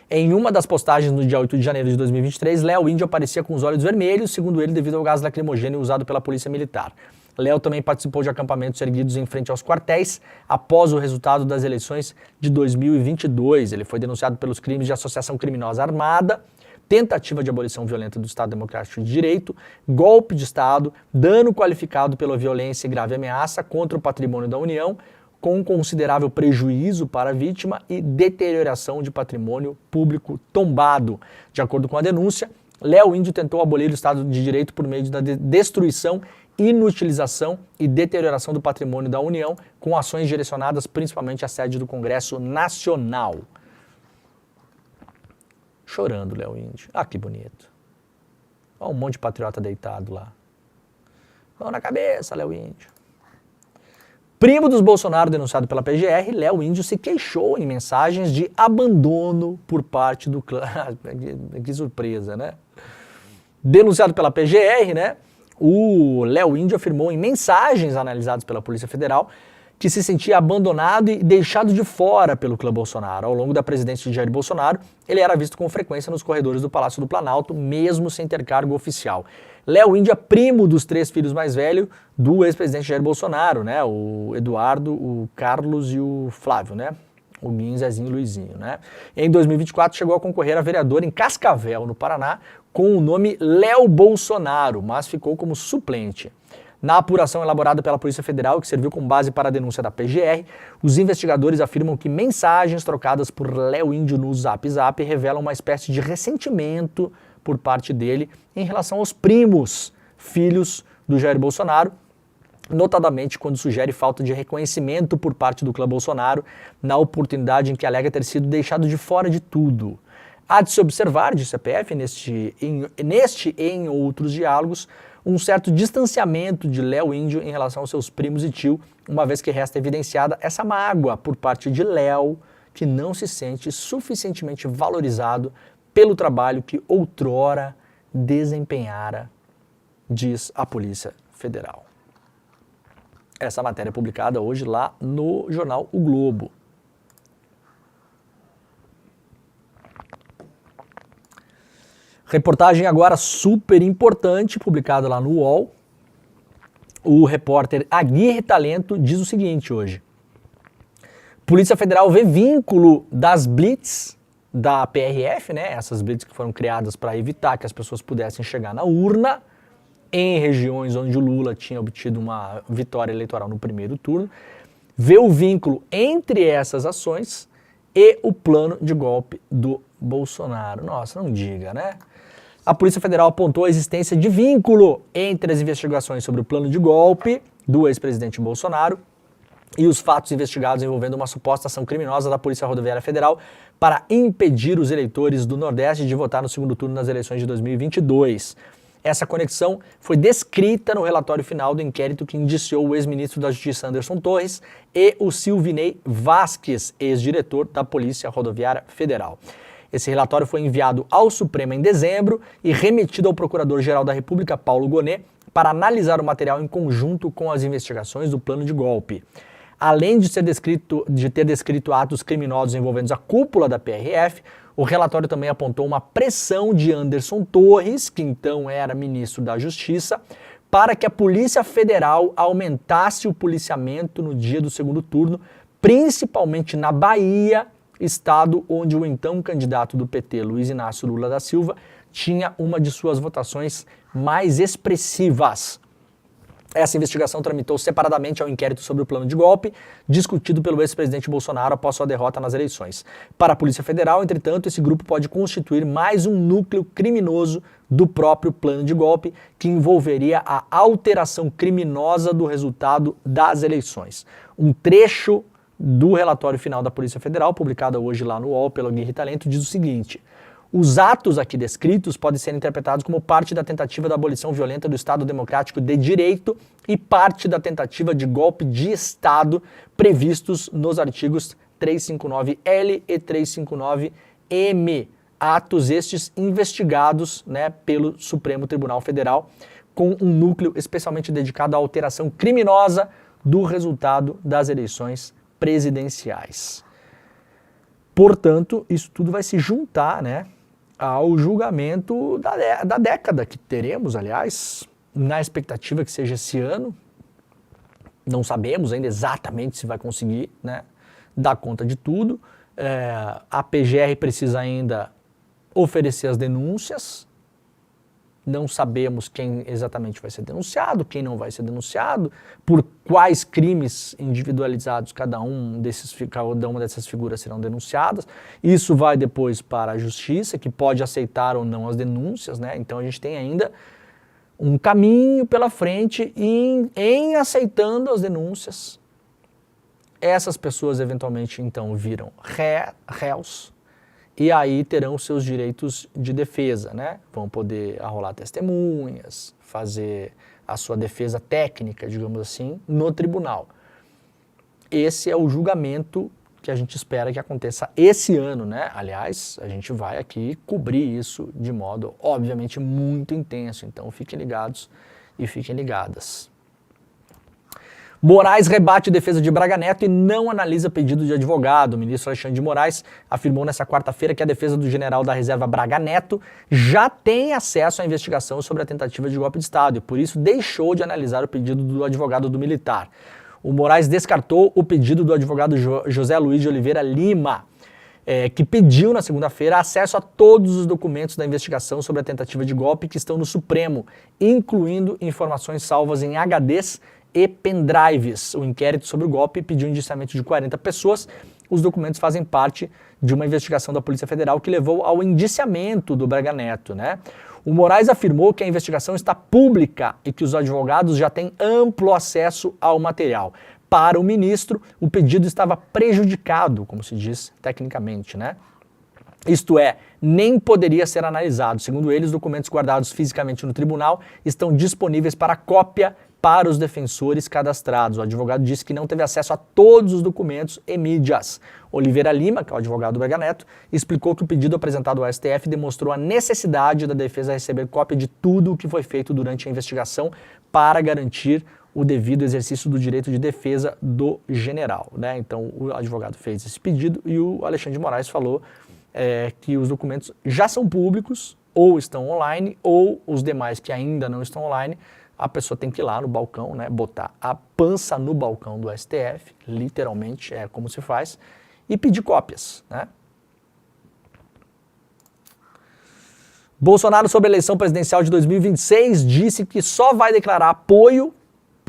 Em uma das postagens no dia 8 de janeiro de 2023, Léo Índio aparecia com os olhos vermelhos, segundo ele, devido ao gás lacrimogêneo usado pela Polícia Militar. Léo também participou de acampamentos erguidos em frente aos quartéis após o resultado das eleições de 2022. Ele foi denunciado pelos crimes de associação criminosa armada, tentativa de abolição violenta do Estado Democrático de Direito, golpe de Estado, dano qualificado pela violência e grave ameaça contra o patrimônio da União, com considerável prejuízo para a vítima e deterioração de patrimônio público tombado. De acordo com a denúncia, Léo Índio tentou abolir o Estado de Direito por meio da destruição, inutilização e deterioração do patrimônio da União, com ações direcionadas principalmente à sede do Congresso Nacional. Chorando, Léo Índio. Ah, que bonito. Olha um monte de patriota deitado lá. Mão na cabeça, Léo Índio. Primo dos Bolsonaro, denunciado pela PGR, Léo Índio se queixou em mensagens de abandono por parte do clã. Que surpresa, né? Denunciado pela PGR, né? O Léo Índio afirmou em mensagens analisadas pela Polícia Federal que se sentia abandonado e deixado de fora pelo clã Bolsonaro. Ao longo da presidência de Jair Bolsonaro, ele era visto com frequência nos corredores do Palácio do Planalto, mesmo sem ter cargo oficial. Léo Índio é primo dos 3 filhos mais velhos do ex-presidente Jair Bolsonaro, né? O Eduardo, o Carlos e o Flávio, né? O Guinho, Zezinho e Luizinho, né? Em 2024, chegou a concorrer a vereador em Cascavel, no Paraná, com o nome Léo Bolsonaro, mas ficou como suplente. Na apuração elaborada pela Polícia Federal, que serviu como base para a denúncia da PGR, os investigadores afirmam que mensagens trocadas por Léo Índio no Zap Zap revelam uma espécie de ressentimento por parte dele em relação aos primos, filhos do Jair Bolsonaro, notadamente quando sugere falta de reconhecimento por parte do clã Bolsonaro na oportunidade em que alega ter sido deixado de fora de tudo. Há de se observar, disse a PF, neste e em outros diálogos, um certo distanciamento de Léo Índio em relação aos seus primos e tio, uma vez que resta evidenciada essa mágoa por parte de Léo, que não se sente suficientemente valorizado pelo trabalho que outrora desempenhara, diz a Polícia Federal. Essa matéria é publicada hoje lá no jornal O Globo. Reportagem agora super importante, publicada lá no UOL. O repórter Aguirre Talento diz o seguinte hoje. Polícia Federal vê vínculo das blitz da PRF, né? Essas blitz que foram criadas para evitar que as pessoas pudessem chegar na urna em regiões onde o Lula tinha obtido uma vitória eleitoral no primeiro turno, vê o vínculo entre essas ações e o plano de golpe do Bolsonaro. Nossa, não diga, né? A Polícia Federal apontou a existência de vínculo entre as investigações sobre o plano de golpe do ex-presidente Bolsonaro e os fatos investigados envolvendo uma suposta ação criminosa da Polícia Rodoviária Federal para impedir os eleitores do Nordeste de votar no segundo turno nas eleições de 2022. Essa conexão foi descrita no relatório final do inquérito que indiciou o ex-ministro da Justiça Anderson Torres e o Silvinei Vasquez, ex-diretor da Polícia Rodoviária Federal. Esse relatório foi enviado ao Supremo em dezembro e remetido ao Procurador-Geral da República, Paulo Gonet, para analisar o material em conjunto com as investigações do plano de golpe. Além de ter descrito atos criminosos envolvendo a cúpula da PRF, o relatório também apontou uma pressão de Anderson Torres, que então era ministro da Justiça, para que a Polícia Federal aumentasse o policiamento no dia do segundo turno, principalmente na Bahia, estado onde o então candidato do PT, Luiz Inácio Lula da Silva, tinha uma de suas votações mais expressivas. Essa investigação tramitou separadamente ao inquérito sobre o plano de golpe, discutido pelo ex-presidente Bolsonaro após sua derrota nas eleições. Para a Polícia Federal, entretanto, esse grupo pode constituir mais um núcleo criminoso do próprio plano de golpe, que envolveria a alteração criminosa do resultado das eleições. Um trecho do relatório final da Polícia Federal, publicado hoje lá no UOL pelo Aguirre Talento, diz o seguinte: os atos aqui descritos podem ser interpretados como parte da tentativa da abolição violenta do Estado Democrático de Direito e parte da tentativa de golpe de Estado previstos nos artigos 359L e 359M. Atos estes investigados, né, pelo Supremo Tribunal Federal, com um núcleo especialmente dedicado à alteração criminosa do resultado das eleições presidenciais. Portanto, isso tudo vai se juntar, né, ao julgamento da década que teremos, aliás, na expectativa que seja esse ano. Não sabemos ainda exatamente se vai conseguir, né, dar conta de tudo. A PGR precisa ainda oferecer as denúncias. Não sabemos quem exatamente vai ser denunciado, quem não vai ser denunciado, por quais crimes individualizados cada uma dessas figuras serão denunciadas. Isso vai depois para a Justiça, que pode aceitar ou não as denúncias, né? Então a gente tem ainda um caminho pela frente em aceitando as denúncias. Essas pessoas eventualmente então viram réus. E aí terão seus direitos de defesa, né? Vão poder arrolar testemunhas, fazer a sua defesa técnica, digamos assim, no tribunal. Esse é o julgamento que a gente espera que aconteça esse ano, né? Aliás, a gente vai aqui cobrir isso de modo, obviamente, muito intenso. Então, fiquem ligados e fiquem ligadas. Moraes rebate defesa de Braga Neto e não analisa pedido de advogado. O ministro Alexandre de Moraes afirmou nesta quarta-feira que a defesa do general da reserva Braga Neto já tem acesso à investigação sobre a tentativa de golpe de Estado e, por isso, deixou de analisar o pedido do advogado do militar. O Moraes descartou o pedido do advogado José Luiz de Oliveira Lima, que pediu na segunda-feira acesso a todos os documentos da investigação sobre a tentativa de golpe que estão no Supremo, incluindo informações salvas em HDs e pendrives. O inquérito sobre o golpe pediu indiciamento de 40 pessoas. Os documentos fazem parte de uma investigação da Polícia Federal que levou ao indiciamento do Braga Neto, né? O Moraes afirmou que a investigação está pública e que os advogados já têm amplo acesso ao material. Para o ministro, o pedido estava prejudicado, como se diz tecnicamente, né? Isto é, nem poderia ser analisado. Segundo eles, documentos guardados fisicamente no tribunal estão disponíveis para cópia para os defensores cadastrados. O advogado disse que não teve acesso a todos os documentos e mídias. Oliveira Lima, que é o advogado do Braga Neto, explicou que o pedido apresentado ao STF demonstrou a necessidade da defesa receber cópia de tudo o que foi feito durante a investigação para garantir o devido exercício do direito de defesa do general, né? Então, o advogado fez esse pedido e o Alexandre de Moraes falou que os documentos já são públicos, ou estão online, ou os demais que ainda não estão online, a pessoa tem que ir lá no balcão, né, botar a pança no balcão do STF, literalmente é como se faz, e pedir cópias, né? Bolsonaro, sobre a eleição presidencial de 2026, disse que só vai declarar apoio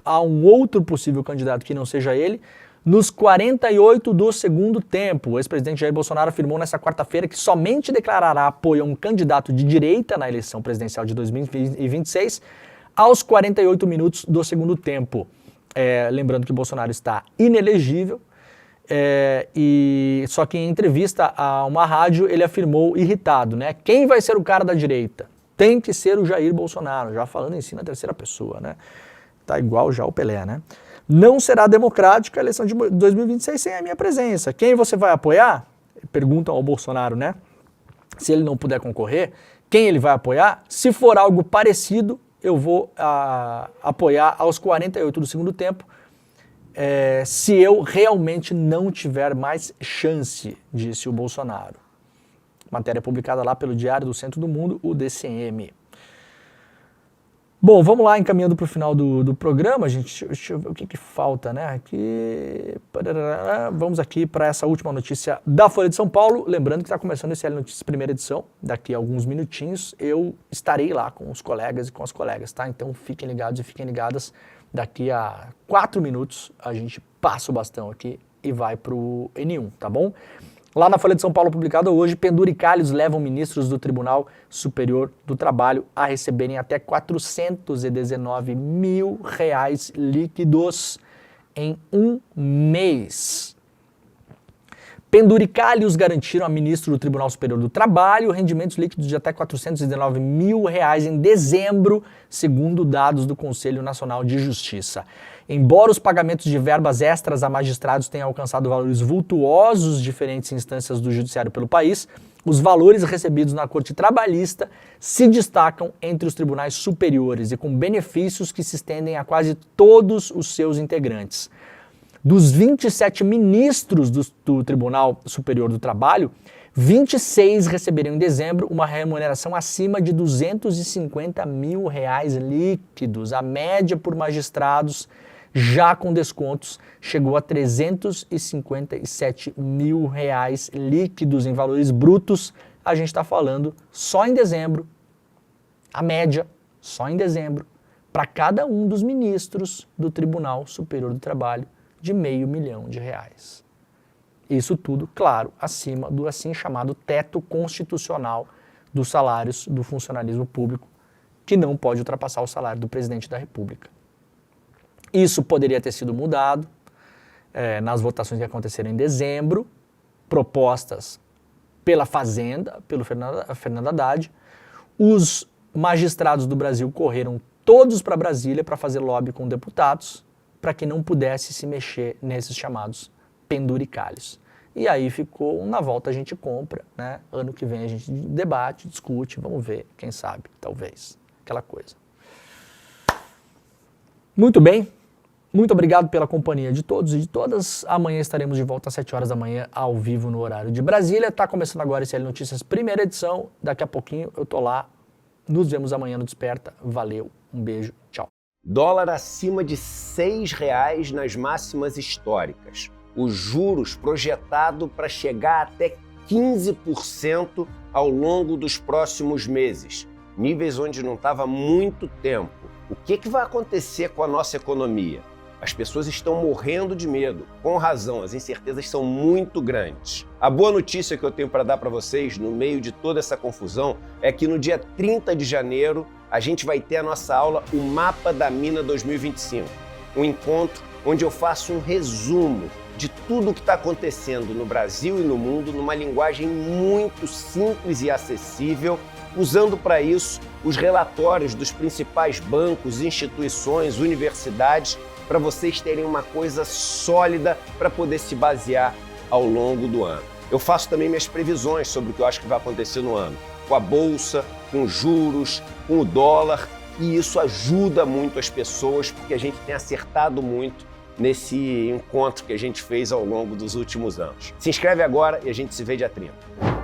a um outro possível candidato que não seja ele nos 48 do segundo tempo. O ex-presidente Jair Bolsonaro afirmou nesta quarta-feira que somente declarará apoio a um candidato de direita na eleição presidencial de 2026 aos 48 minutos do segundo tempo. Lembrando que Bolsonaro está inelegível, e só que em entrevista a uma rádio ele afirmou irritado, né? Quem vai ser o cara da direita? Tem que ser o Jair Bolsonaro, já falando em si na terceira pessoa, né? Tá igual já o Pelé, né? Não será democrática a eleição de 2026 sem a minha presença. Quem você vai apoiar? Perguntam ao Bolsonaro, né? Se ele não puder concorrer, quem ele vai apoiar? Se for algo parecido, eu vou apoiar aos 48 do segundo tempo, se eu realmente não tiver mais chance, disse o Bolsonaro. Matéria publicada lá pelo Diário do Centro do Mundo, o DCM. Bom, vamos lá, encaminhando para o final do programa, gente. Deixa eu ver o que falta, né? Vamos aqui para essa última notícia da Folha de São Paulo. Lembrando que está começando esse SL Notícias primeira edição. Daqui a alguns minutinhos eu estarei lá com os colegas e com as colegas, tá? Então fiquem ligados e fiquem ligadas. Daqui a 4 minutos a gente passa o bastão aqui e vai para o N1, tá bom? Lá na Folha de São Paulo, publicada hoje, penduricalhos levam ministros do Tribunal Superior do Trabalho a receberem até R$419 mil líquidos em um mês. Penduricalhos garantiram a ministro do Tribunal Superior do Trabalho rendimentos líquidos de até R$419 mil em dezembro, segundo dados do Conselho Nacional de Justiça. Embora os pagamentos de verbas extras a magistrados tenham alcançado valores vultuosos em diferentes instâncias do judiciário pelo país, os valores recebidos na Corte Trabalhista se destacam entre os tribunais superiores e com benefícios que se estendem a quase todos os seus integrantes. Dos 27 ministros do Tribunal Superior do Trabalho, 26 receberam em dezembro uma remuneração acima de R$250 mil líquidos. A média por magistrados, já com descontos, chegou a R$357 mil líquidos em valores brutos. A gente está falando só em dezembro, a média, só em dezembro, para cada um dos ministros do Tribunal Superior do Trabalho, de R$500 mil. Isso tudo, claro, acima do assim chamado teto constitucional dos salários do funcionalismo público, que não pode ultrapassar o salário do presidente da República. Isso poderia ter sido mudado nas votações que aconteceram em dezembro, propostas pela Fazenda, pelo Fernando Haddad. Os magistrados do Brasil correram todos para Brasília para fazer lobby com deputados, para que não pudesse se mexer nesses chamados penduricalhos. E aí ficou, na volta a gente compra, né? Ano que vem a gente debate, discute, vamos ver, quem sabe, talvez, aquela coisa. Muito bem, muito obrigado pela companhia de todos e de todas. Amanhã estaremos de volta às 7 horas da manhã, ao vivo no horário de Brasília. Está começando agora esse SL Notícias, primeira edição. Daqui a pouquinho eu tô lá. Nos vemos amanhã no Desperta. Valeu, um beijo, tchau. Dólar acima de R$6 nas máximas históricas. Os juros projetados para chegar até 15% ao longo dos próximos meses. Níveis onde não estava há muito tempo. O que vai acontecer com a nossa economia? As pessoas estão morrendo de medo, com razão, as incertezas são muito grandes. A boa notícia que eu tenho para dar para vocês, no meio de toda essa confusão, é que no dia 30 de janeiro a gente vai ter a nossa aula O Mapa da Mina 2025. Um encontro onde eu faço um resumo de tudo o que está acontecendo no Brasil e no mundo numa linguagem muito simples e acessível, usando para isso os relatórios dos principais bancos, instituições, universidades, para vocês terem uma coisa sólida para poder se basear ao longo do ano. Eu faço também minhas previsões sobre o que eu acho que vai acontecer no ano, com a bolsa, com os juros, com o dólar, e isso ajuda muito as pessoas, porque a gente tem acertado muito nesse encontro que a gente fez ao longo dos últimos anos. Se inscreve agora e a gente se vê dia 30.